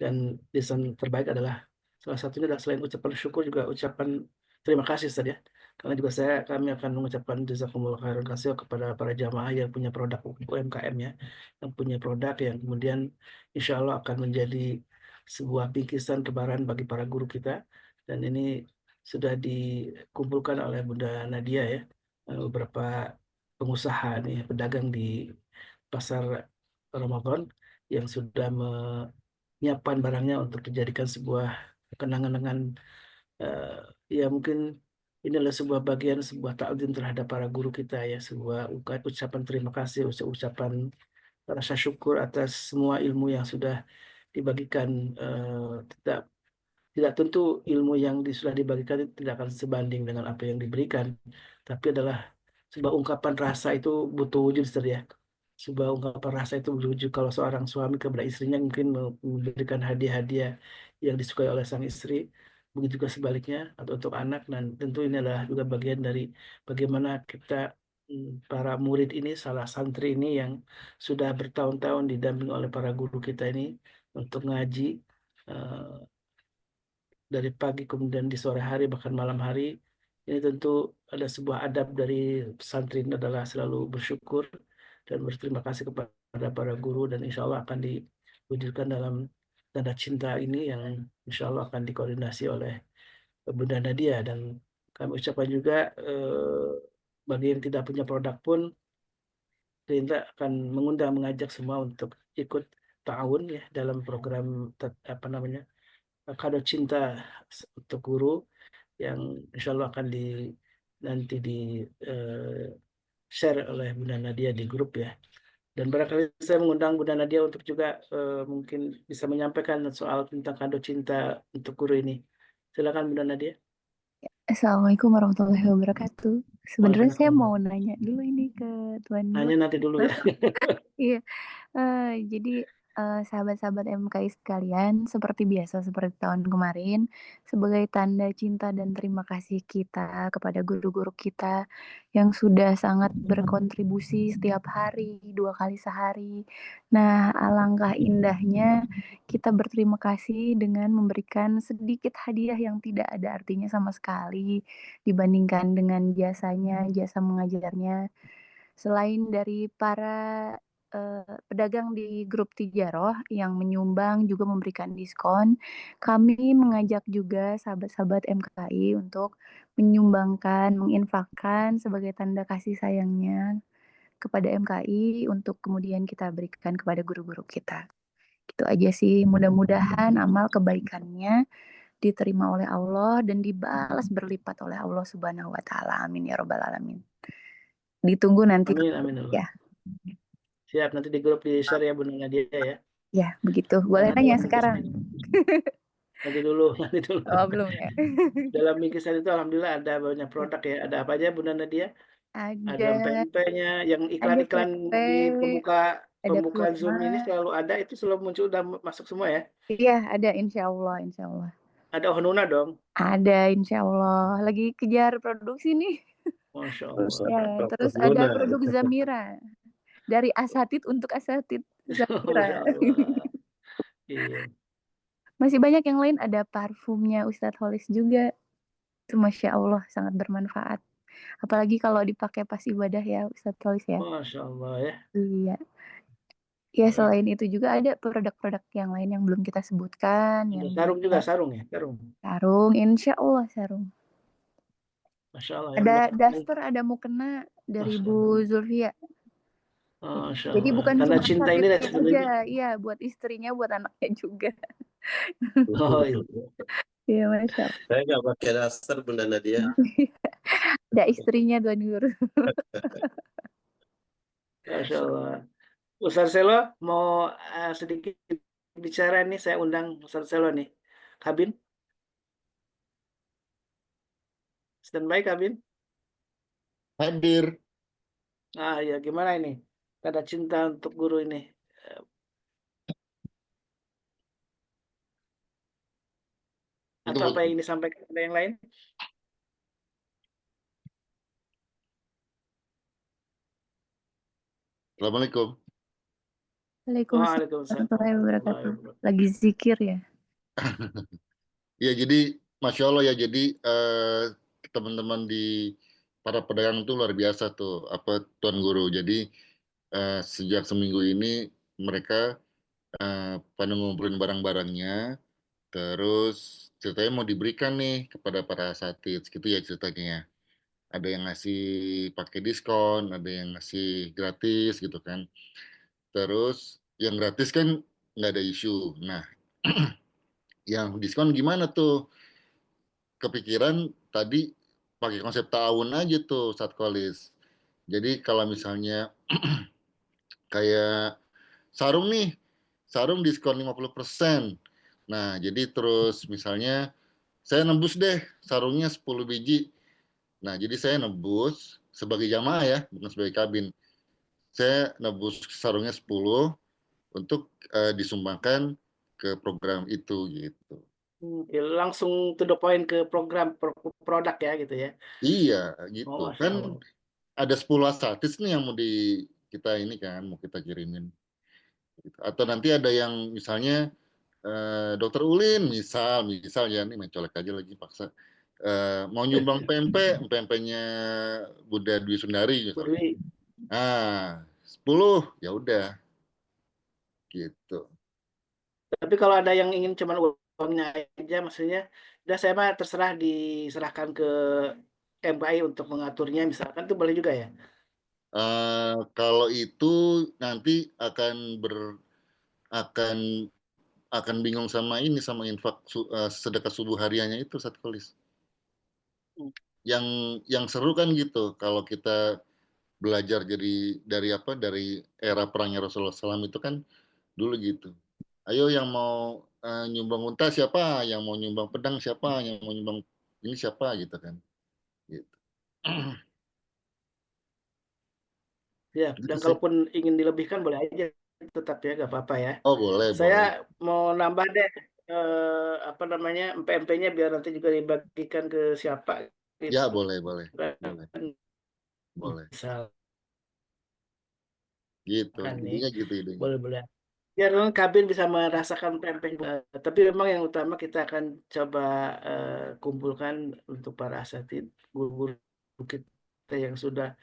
Dan lisan terbaik adalah salah satunya adalah selain ucapan syukur juga ucapan terima kasih Ustaz ya. Karena juga kami akan mengucapkan jazakumullah khairan kasih kepada para jamaah yang punya produk UMKM ya, yang punya produk yang kemudian insya Allah akan menjadi sebuah bingkisan kebaran bagi para guru kita. Dan ini sudah dikumpulkan oleh Bunda Nadia ya, beberapa pengusaha nih, pedagang di pasar Ramadan yang sudah menyiapkan barangnya untuk dijadikan sebuah kenang-kenangan. eh, Ya mungkin ini adalah sebuah bagian sebuah takdim terhadap para guru kita ya, sebuah ucapan terima kasih, ucapan rasa syukur atas semua ilmu yang sudah dibagikan. Tidak tidak tentu ilmu yang sudah dibagikan itu tidak akan sebanding dengan apa yang diberikan, tapi adalah sebuah ungkapan rasa itu butuh wujud Ustaz ya. Sebuah ungkapan rasa itu berwujud kalau seorang suami kepada istrinya mungkin memberikan hadiah-hadiah yang disukai oleh sang istri, begitu juga sebaliknya atau untuk anak. Dan tentu ini adalah juga bagian dari bagaimana kita para murid ini, salah santri ini yang sudah bertahun-tahun didampingi oleh para guru kita ini untuk ngaji eh, dari pagi kemudian di sore hari bahkan malam hari. Ini tentu ada sebuah adab dari pesantren ini adalah selalu bersyukur dan berterima kasih kepada para guru, dan insya Allah akan diwujudkan dalam tanda cinta ini yang insya Allah akan dikoordinasi oleh Bunda Nadia. Dan kami ucapkan juga bagi yang tidak punya produk pun Gerindra akan mengajak semua untuk ikut ta'awun ya dalam program apa namanya kado cinta untuk guru yang insya Allah akan nanti di eh, share oleh Bunda Nadia di grup ya. Dan barangkali saya mengundang Bunda Nadia untuk juga mungkin bisa menyampaikan soal tentang kado cinta untuk guru ini. Silakan Bunda Nadia. Assalamualaikum warahmatullahi wabarakatuh. Sebenarnya saya mau nanya dulu ini ke Tuan Nanya Guru. nanti dulu ya. Iya, jadi sahabat-sahabat MKI sekalian, seperti biasa, seperti tahun kemarin, sebagai tanda cinta dan terima kasih kita kepada guru-guru kita yang sudah sangat berkontribusi setiap hari, 2 kali sehari. Nah, alangkah indahnya kita berterima kasih dengan memberikan sedikit hadiah yang tidak ada artinya sama sekali dibandingkan dengan jasanya, jasa mengajarnya. Selain dari para pedagang di grup Tijaroh yang menyumbang juga memberikan diskon, kami mengajak juga sahabat-sahabat MKI untuk menyumbangkan, menginfakkan sebagai tanda kasih sayangnya kepada MKI untuk kemudian kita berikan kepada guru-guru kita. Itu aja sih, mudah-mudahan amal kebaikannya diterima oleh Allah dan dibalas berlipat oleh Allah Subhanahu wa taala. Amin ya rabbal alamin. Ditunggu nanti Amin, amin ya. Allah. Siap, nanti di grup di share ya Bunda Nadia ya. Ya, begitu. Boleh Nah, nanya dalam sekarang. nanti dulu, nanti dulu. Oh, belum ya. Dalam bingkisan itu alhamdulillah ada banyak produk ya. Ada apa aja Bunda Nadia? Ada Ada pempeknya, yang ada iklan-iklan di pempek, pembuka ada Zoom ini kurma. selalu ada, itu selalu muncul udah masuk semua ya. Iya, ada insya Allah, insya Allah. Ada Honuna dong. Ada insya Allah. Lagi kejar produksi nih. Masya Terus Allah. Ya, ada terus Nona. ada produk Zamira. Dari asatid untuk asatid Zamira. Masya Allah. Iya. Masih banyak yang lain, ada parfumnya Ustadz Holis juga. Itu Masya Allah sangat bermanfaat. Apalagi kalau dipakai pas ibadah ya Ustadz Holis ya. Masya Allah ya. Iya. Ya Baik. selain itu juga ada produk-produk yang lain yang belum kita sebutkan. Ada Yang sarung juga, sarung ya, sarung. sarung, insya Allah sarung. Masya Allah ya. Ada daster, ada mukena dari Masya Bu Allah. Zulfia. Masya Jadi Allah. bukan Tanda cuma cinta ini sakitnya sebenarnya. aja, iya buat istrinya, buat anaknya juga. Oh iya. Iya Masya Allah. Saya nggak pakai daster Bunda Nadia. Ada istrinya Tuan Guru. Masya Allah. Ustaz Selo mau sedikit bicara nih, saya undang Ustaz Selo nih. Kabin, standby Kabin. Hadir. Ya gimana ini? Tanda cinta untuk guru ini. Atau apa yang ini disampaikan ada yang lain? Assalamualaikum. Waalaikumsalam Waalaikumsalam. warahmatullahi wabarakatuh. Lagi zikir ya? Ya, jadi Masya Allah ya, jadi teman-teman di para pedagang itu luar biasa tuh, apa Tuan Guru. Jadi sejak seminggu ini mereka pada ngumpulin barang-barangnya, terus ceritanya mau diberikan nih kepada para asatid, gitu ya ceritanya ya. Ada yang ngasih pakai diskon, ada yang ngasih gratis gitu kan. Terus yang gratis kan nggak ada isu. Nah, yang diskon gimana tuh? Kepikiran tadi pakai konsep ta'awun aja tuh Satkolis. Jadi kalau misalnya kayak sarung nih, sarung diskon 50%. Nah, jadi terus misalnya saya nebus deh sarungnya 10 biji. Nah, jadi saya nebus sebagai jamaah ya, bukan sebagai kabin. Saya nebus sarungnya 10 untuk disumbangkan ke program itu gitu. Langsung to the point ke program produk ya gitu ya. Iya, Oh, gitu. Masya Kan Allah. ada 10 asatis nih yang mau kita ini kan, mau kita kirimin. Gitu. Atau nanti ada yang misalnya Dokter Ulin misal ya, ini mencolek aja lagi paksa. Mau nyumbang pempeknya Bunda Dwi Sundari misalnya. Budi, Nah, 10 ya udah gitu. tapi kalau ada yang ingin cuman uangnya aja, maksudnya, udah saya mah terserah diserahkan ke MKI untuk mengaturnya, misalkan itu boleh juga ya. Kalau itu nanti akan akan bingung sama ini, sama infak sedekah subuh hariannya itu Satkolis. Hmm. Yang seru kan gitu kalau kita belajar dari era perangnya Rasulullah SAW itu kan dulu gitu. Ayo yang mau nyumbang unta siapa, yang mau nyumbang pedang siapa, yang mau nyumbang ini siapa gitu kan. Gitu. Ya, Gitu dan sih. kalaupun ingin dilebihkan boleh aja tetap ya, nggak apa-apa ya. Oh boleh, boleh. Saya mau nambah deh apa namanya MP-nya biar nanti juga dibagikan ke siapa Ya gitu boleh, boleh, boleh, kan. boleh. Misalkan Gitu, nih, idenya gitu idenya. boleh-boleh. Biar orang kabin bisa merasakan pempek. Tapi memang yang utama kita akan coba kumpulkan untuk para asatid guru-guru kita yang sudah.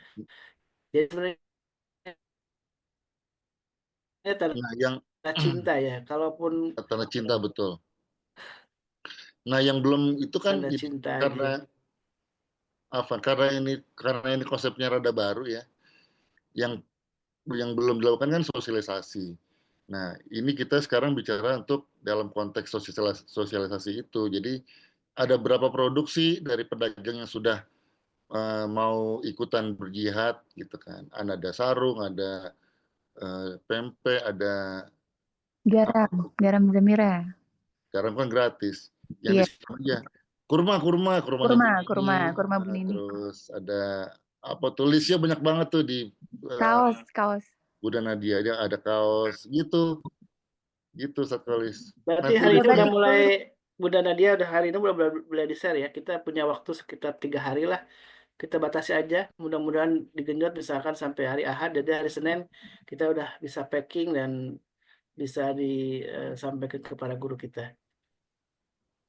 Jadi sebenarnya tanda Nah, yang cinta ya. Kalaupun tanda cinta betul. Nah, yang belum itu kan tanda ini cinta aja. karena ini konsepnya rada baru ya. Yang belum dilakukan kan sosialisasi. Nah, ini kita sekarang bicara untuk dalam konteks sosialisasi itu. Jadi ada berapa produksi dari pedagang yang sudah mau ikutan berjihad gitu kan. Ada sarung, ada pempek, ada Garam Zamira. garam kan gratis. Yang Iya, diskon aja. Kurmanya Bunini. kurma Bunini. Terus ada apa tulisnya banyak banget tuh di Kaos. Bunda Nadia aja ada kaos gitu. Gitu Satkolis. Berarti Nanti hari Atau ini udah tadi mulai Bunda Nadia udah hari ini udah boleh di-share ya. Kita punya waktu sekitar 3 hari lah. Kita batasi aja. Mudah-mudahan digenjot misalkan sampai hari Ahad. Jadi hari Senin kita udah bisa packing dan bisa disampaikan kepada guru kita.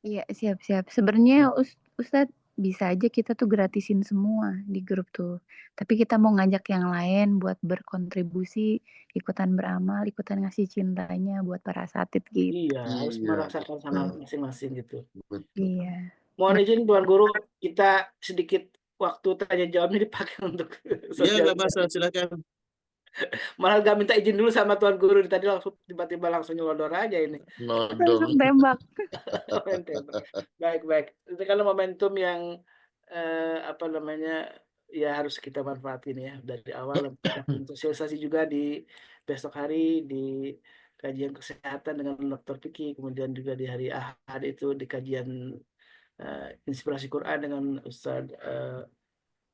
iya siap. Sebenarnya Ustadz bisa aja kita tuh gratisin semua di grup tuh. Tapi kita mau ngajak yang lain buat berkontribusi, ikutan beramal, ikutan ngasih cintanya buat para asatid gitu. Iya, harus iya merasakan sama masing-masing gitu. betul. Iya. Mohon izin Tuan Guru, kita sedikit waktu tanya jawabnya dipakai untuk Ya, nggak sosialisasi. masalah, silakan. Malah gak minta izin dulu sama Tuan Guru tadi langsung tiba-tiba langsung nyelodor aja ini. Langsung Nodong. tembak. Baik. Itu kalau momentum yang apa namanya ya harus kita manfaatin ya dari awal kita sosialisasi juga di besok hari di kajian kesehatan dengan Dr. Piki, kemudian juga di hari Ahad itu di kajian inspirasi Quran dengan Ustadz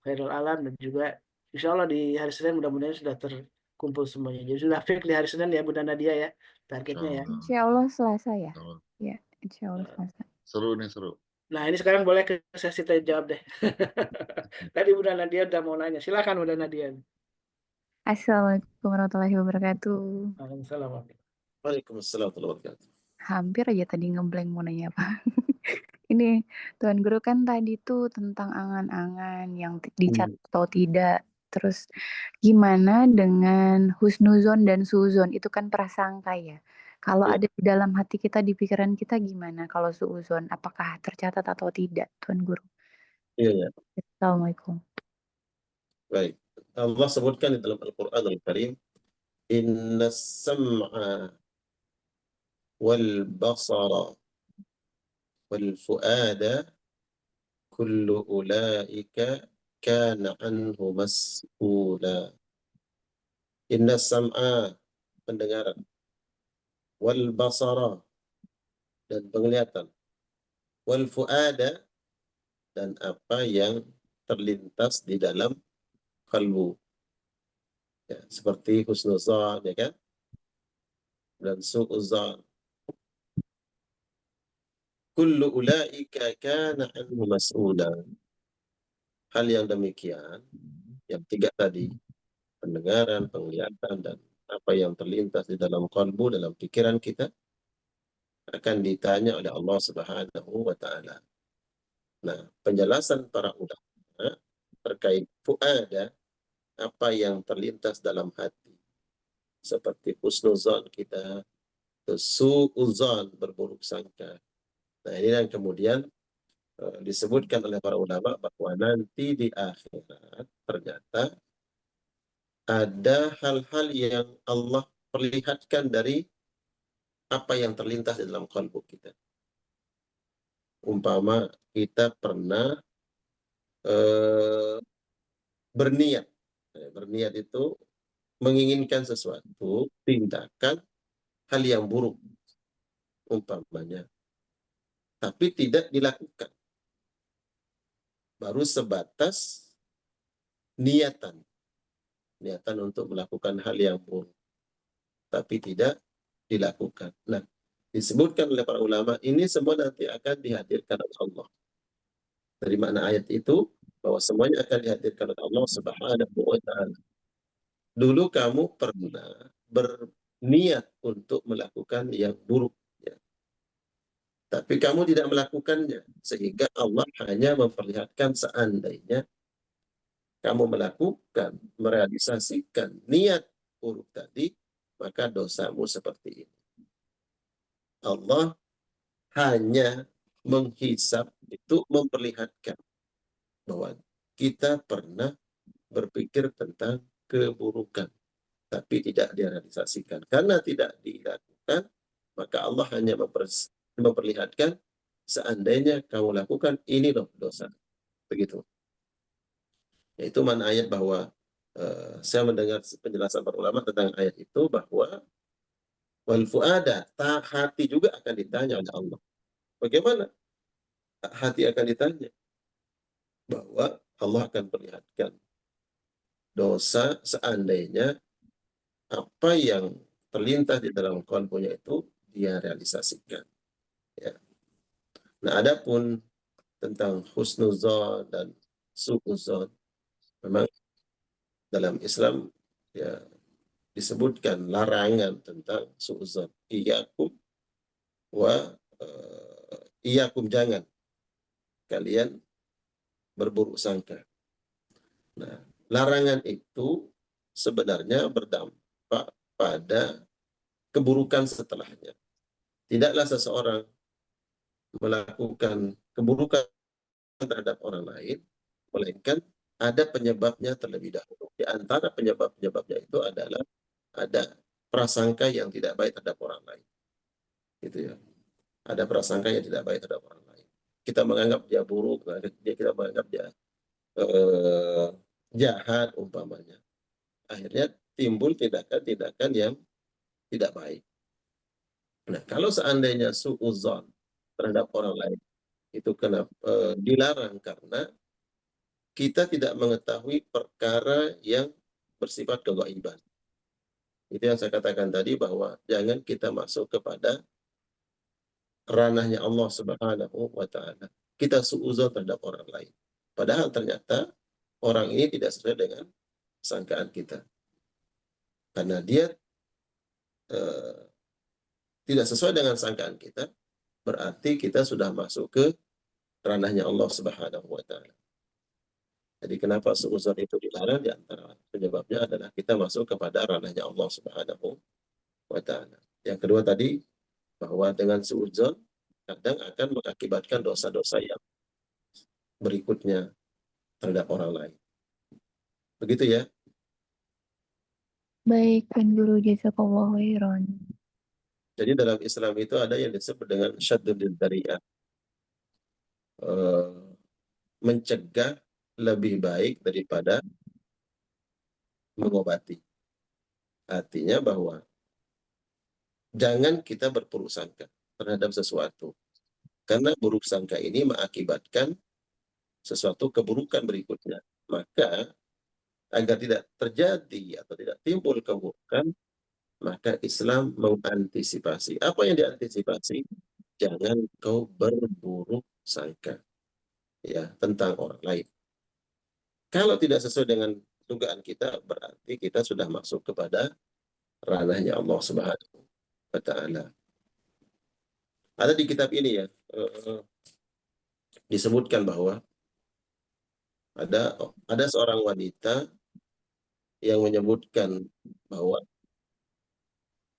Khairul Alam, dan juga insya Allah di hari Senin mudah-mudahan sudah terkumpul semuanya. Jadi sudah fix di hari Senin ya Bunda Nadia ya targetnya ya. Insya Allah Selasa ya. Ya, Insya Allah Selasa. Seru nih, seru. Nah ini sekarang boleh ke sesi tanya jawab deh. Tadi Bunda Nadia udah mau nanya. Silakan Bunda Nadia. Assalamualaikum warahmatullahi wabarakatuh. Waalaikumsalam. Waalaikumsalam warahmatullahi wabarakatuh. Hampir aja tadi ngeblank mau nanya apa. Ini Tuan Guru kan tadi tuh tentang angan-angan yang dicat atau tidak. Terus gimana dengan husnuzon dan suzon? Itu kan prasangka ya. Kalau Iya. ada di dalam hati kita, di pikiran kita gimana kalau suuzon? Apakah tercatat atau tidak, Tuan Guru? Iya. Assalamualaikum. Baik. Allah sebutkan di dalam Al-Quran Al-Karim, Inna sam'a wal basara wal fu'ada kullu ulaika kana anhu mas'ula. Inna sam'a, pendengaran, wal basara, dan penglihatan, wal fu'ada, dan apa yang terlintas di dalam kalbu. Ya, seperti husnuzan, ya kan? Dan su'uzan. Kullu ulaika kana anhu mas'ula. Hal yang demikian, yang tiga tadi, pendengaran, penglihatan, dan apa yang terlintas di dalam kalbu, dalam pikiran kita, akan ditanya oleh Allah Subhanahu wa Ta'ala. Nah, penjelasan para ulama terkait fu'ada, apa yang terlintas dalam hati, seperti husnuzan kita, su'uzan, berburuk sangka. Nah, ini yang kemudian disebutkan oleh para ulama bahwa nanti di akhirat ternyata ada hal-hal yang Allah perlihatkan dari apa yang terlintas di dalam kalbu kita. Umpama kita pernah berniat. Berniat itu menginginkan sesuatu, tindakan, hal yang buruk umpamanya, tapi tidak dilakukan. Baru sebatas niatan untuk melakukan hal yang buruk, tapi tidak dilakukan. Nah, disebutkan oleh para ulama, ini semua nanti akan dihadirkan oleh Allah. Dari makna ayat itu, bahwa semuanya akan dihadirkan oleh Allah Subhanahu wa Ta'ala. Dulu kamu pernah berniat untuk melakukan yang buruk, ya. Tapi kamu tidak melakukannya, sehingga Allah hanya memperlihatkan seandainya kamu melakukan, merealisasikan niat buruk tadi, maka dosamu seperti ini. Allah hanya menghisap, itu memperlihatkan bahwa kita pernah berpikir tentang keburukan, tapi tidak direalisasikan. Karena tidak dilakukan, maka Allah hanya memperlihatkan seandainya kamu lakukan, ini loh dosa. Begitu. Yaitu mana ayat bahwa saya mendengar penjelasan para ulama tentang ayat itu bahwa wal fuada, hati juga akan ditanya oleh Allah. Bagaimana hati akan ditanya? Bahwa Allah akan perlihatkan dosa seandainya apa yang terlintas di dalam qalbunya itu dia realisasikan. Ya. Nah, adapun tentang husnuzon dan su'uzon, memang dalam Islam ya disebutkan larangan tentang su'uzon. Iyakum wa iyakum, jangan kalian berburuk sangka. Nah, larangan itu sebenarnya berdampak pada keburukan setelahnya. Tidaklah seseorang melakukan keburukan terhadap orang lain, melainkan ada penyebabnya terlebih dahulu. Di antara penyebab-penyebabnya itu adalah ada prasangka yang tidak baik terhadap orang lain. Gitu ya. Ada prasangka yang tidak baik terhadap orang lain. Kita menganggap dia buruk, kita menganggap dia jahat umpamanya. Akhirnya timbul tindakan-tindakan yang tidak baik. Nah, kalau seandainya su'uzon terhadap orang lain, itu kenapa dilarang? Karena kita tidak mengetahui perkara yang bersifat kegaiban. Itu yang saya katakan tadi, bahwa jangan kita masuk kepada ranahnya Allah Subhanahu wa Ta'ala. Kita su'uzon terhadap orang lain. Padahal ternyata orang ini tidak sesuai dengan sangkaan kita. Karena dia tidak sesuai dengan sangkaan kita, berarti kita sudah masuk ke ranahnya Allah Subhanahu wa Ta'ala. Jadi kenapa su'uzon itu dilarang? Di antara penyebabnya adalah kita masuk kepada ranahnya Allah Subhanahu wa Ta'ala. Yang kedua tadi, bahwa dengan su'uzon kadang akan mengakibatkan dosa-dosa yang berikutnya terhadap orang lain. Begitu ya. Baik, Tuan Guru, jazakallahu khairan. Jadi dalam Islam itu ada yang disebut dengan syaddul dzariyah. Mencegah lebih baik daripada mengobati. Artinya bahwa jangan kita berburuk sangka terhadap sesuatu. Karena buruk sangka ini mengakibatkan sesuatu keburukan berikutnya. Maka agar tidak terjadi atau tidak timbul keburukan, maka Islam mengantisipasi. Apa yang diantisipasi? Jangan kau berburuk sangka ya tentang orang lain. Kalau tidak sesuai dengan dugaan kita, berarti kita sudah masuk kepada ranahnya Allah Subhanahu wa Ta'ala. Ada di kitab ini ya, disebutkan bahwa ada seorang wanita yang menyebutkan bahwa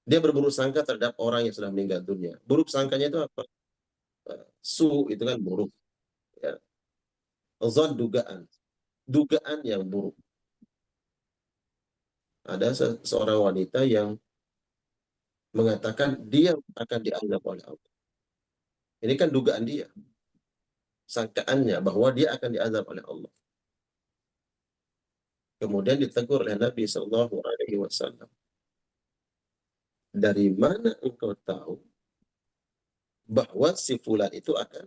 dia berburuk sangka terhadap orang yang sudah meninggal dunia. Buruk sangkanya itu apa? Itu kan buruk. Ya. Zon, dugaan yang buruk. Ada seorang wanita yang mengatakan dia akan dianggap oleh Allah. Ini kan dugaan dia. Sangkaannya bahwa dia akan diazab oleh Allah. Kemudian ditegur oleh Nabi SAW. Dari mana engkau tahu bahwa si fulan itu akan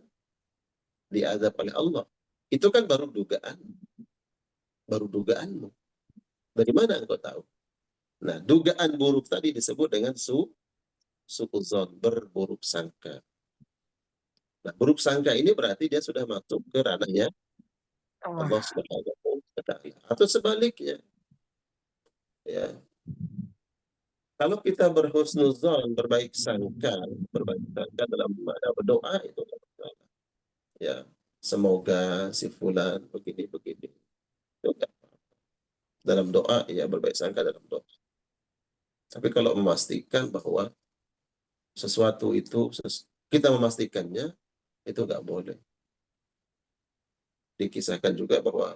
diazab oleh Allah? Itu kan baru dugaan. Baru dugaanmu. Dari mana engkau tahu? Nah, dugaan buruk tadi disebut dengan suudzon, berburuk sangka. Nah, buruk sangka ini berarti dia sudah masuk ke ranahnya Allah Subhanahu wa Ta'ala. Atau sebaliknya, ya. Kalau kita berhusnuzon, berbaik sangka dalam mana berdoa itu nggak masalah. Ya, semoga si fulan begini. Itu nggak apa-apa. Dalam doa, ya berbaik sangka dalam doa. Tapi kalau memastikan bahwa sesuatu itu kita memastikannya, itu nggak boleh. Dikisahkan juga bahwa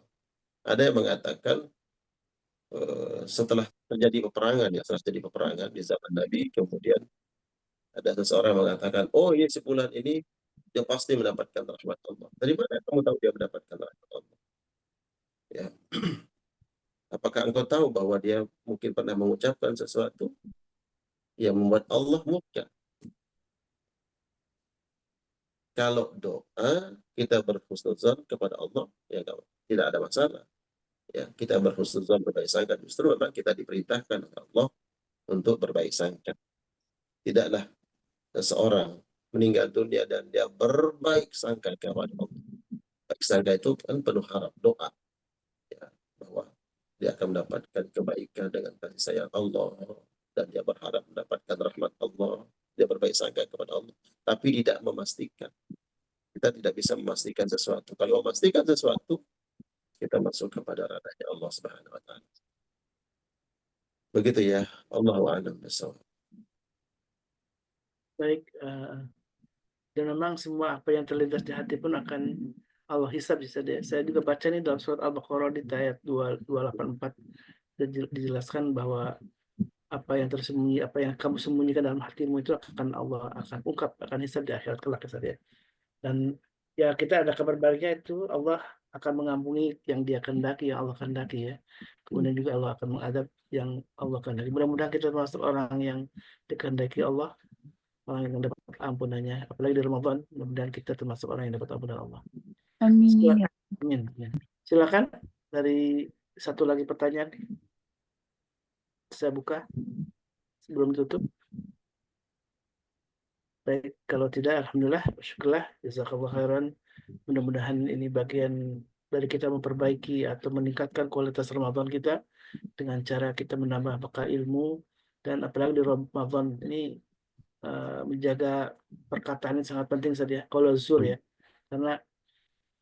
ada yang mengatakan setelah terjadi peperangan di zaman Nabi, kemudian ada seseorang mengatakan, oh iya si fulan ini dia pasti mendapatkan rahmat Allah. Dari mana kamu tahu dia mendapatkan rahmat Allah? Ya. Apakah engkau tahu bahwa dia mungkin pernah mengucapkan sesuatu yang membuat Allah murka? Kalau doa kita berhusnuzon kepada Allah, ya tidak ada masalah. Ya, kita berhusnuzon, berbaik sangka, justru memang kita diperintahkan oleh Allah untuk berbaik sangka. Tidaklah seseorang meninggal dunia dan dia berbaik sangka kepada Allah. Baik sangka itu kan penuh harap, doa, ya, bahwa dia akan mendapatkan kebaikan dengan kasih sayang Allah, dan dia berharap mendapatkan rahmat Allah. Dia berbaik sangka kepada Allah, tapi tidak memastikan. Kita tidak bisa memastikan sesuatu. Kalau memastikan sesuatu, kita masuk kepada ranahnya Allah Subhanahu wa Ta'ala. Begitu ya. Allahu a'lam bishawab. Baik, dan memang semua apa yang terlintas di hati pun akan Allah hisab. Saya juga baca nih dalam surat Al-Baqarah di ayat 284 dan dijelaskan bahwa apa yang tersembunyi, apa yang kamu sembunyikan dalam hatimu itu akan Allah akan ungkap, akan hisab di akhirat kelak ya. Dan ya kita ada kabar baiknya itu Allah akan mengampuni yang dia kehendaki, yang Allah kehendaki ya. Kemudian juga Allah akan mengadab yang Allah kehendaki. Mudah-mudahan kita termasuk orang yang dikehendaki Allah, orang yang dapat ampunannya. Apalagi di Ramadan, mudah-mudahan kita termasuk orang yang dapat ampunan Allah. Amin. Amin. Silakan dari satu lagi pertanyaan. Saya buka sebelum tutup. Baik, kalau tidak, alhamdulillah, syukurlah, jazakallah khairan. Mudah-mudahan ini bagian dari kita memperbaiki atau meningkatkan kualitas Ramadan kita dengan cara kita menambah bekal ilmu, dan apalagi di Ramadan ini menjaga perkataan ini sangat penting saja. Qaul zur ya, karena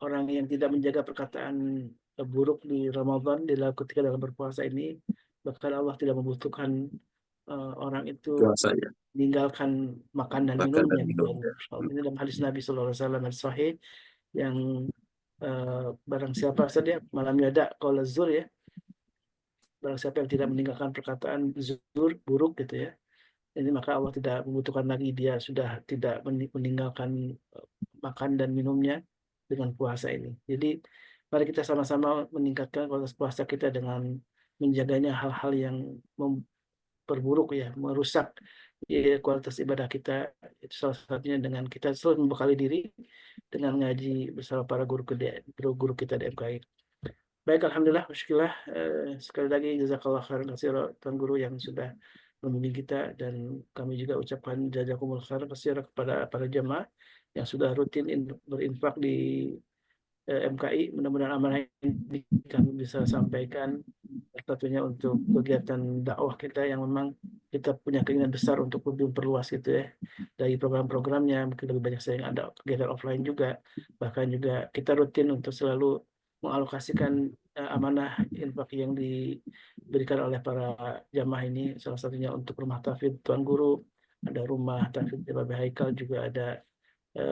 orang yang tidak menjaga perkataan buruk di Ramadan ketika dalam berpuasa ini, bahkan Allah tidak membutuhkan orang itu Puasanya. meninggalkan makan dan Makan dan minumnya. minum. Ini dalam hadis Nabi SAW yang sahih, yang barang siapa saja malam yada qaul zur ya, barang siapa yang tidak meninggalkan perkataan zur buruk gitu ya, ini maka Allah tidak membutuhkan lagi, dia sudah tidak meninggalkan makan dan minumnya dengan puasa ini. Jadi mari kita sama-sama meningkatkan kualitas puasa kita dengan menjaganya hal-hal yang memperburuk ya, merusak ya, kualitas ibadah kita. Itu salah satunya dengan kita selalu membekali diri dengan ngaji bersama para guru kita di MKI. Baik, alhamdulillah, syukurlah. Sekali lagi jazakallah khairan katsira Tuan Guru yang sudah membimbing kita, dan kami juga ucapkan jazakumul khairan katsira kepada para jamaah yang sudah rutin berinfak di MKI. Mudah-mudahan amanah ini kami bisa sampaikan, satunya untuk kegiatan dakwah kita yang memang kita punya keinginan besar untuk lebih memperluas gitu ya, dari program-programnya. Mungkin lebih banyak saya yang ada kegiatan offline juga, bahkan juga kita rutin untuk selalu mengalokasikan amanah infak yang diberikan oleh para jamaah ini, salah satunya untuk rumah tahfidz Tuan Guru, ada rumah tahfidz Bapak Haikal, juga ada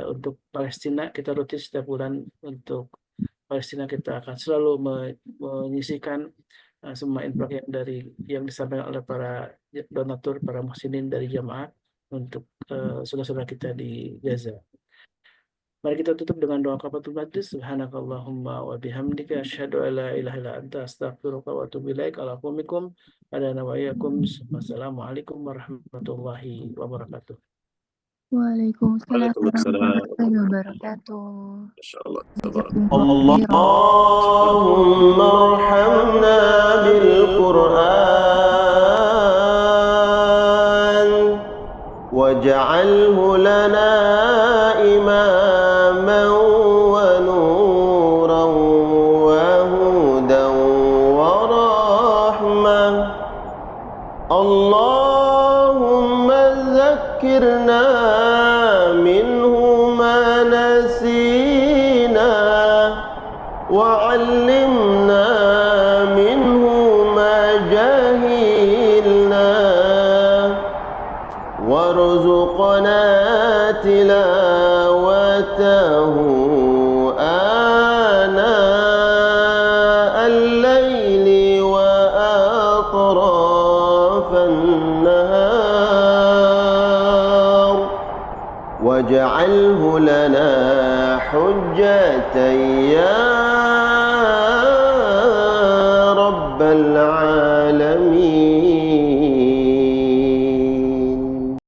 untuk Palestina. Kita rutin setiap bulan untuk Palestina kita akan selalu menyisihkan semua infak yang disampaikan oleh para donatur, para muhsinin dari jamaah untuk saudara-saudara kita di Gaza. Mari kita tutup dengan doa kafaratul majlis. Subhanakallahumma wa bihamdika asyhadu an la ilaha illa anta astaghfiruka wa atubu ilaik. Alaikum warahmatullahi wabarakatuh. Waalaikumsalam warahmatullahi wabarakatuh. Masyaallah. Allahumma arhamna bil Qur'an واجعله لنا إماما ونورا وهدى ورحمة. اللهم ذكرنا منه ما نسينا وعلمنا منه ما جهلنا وارزقنا تلاوته آناء الليل وأطراف النهار واجعله لنا حجة يا رب العالمين.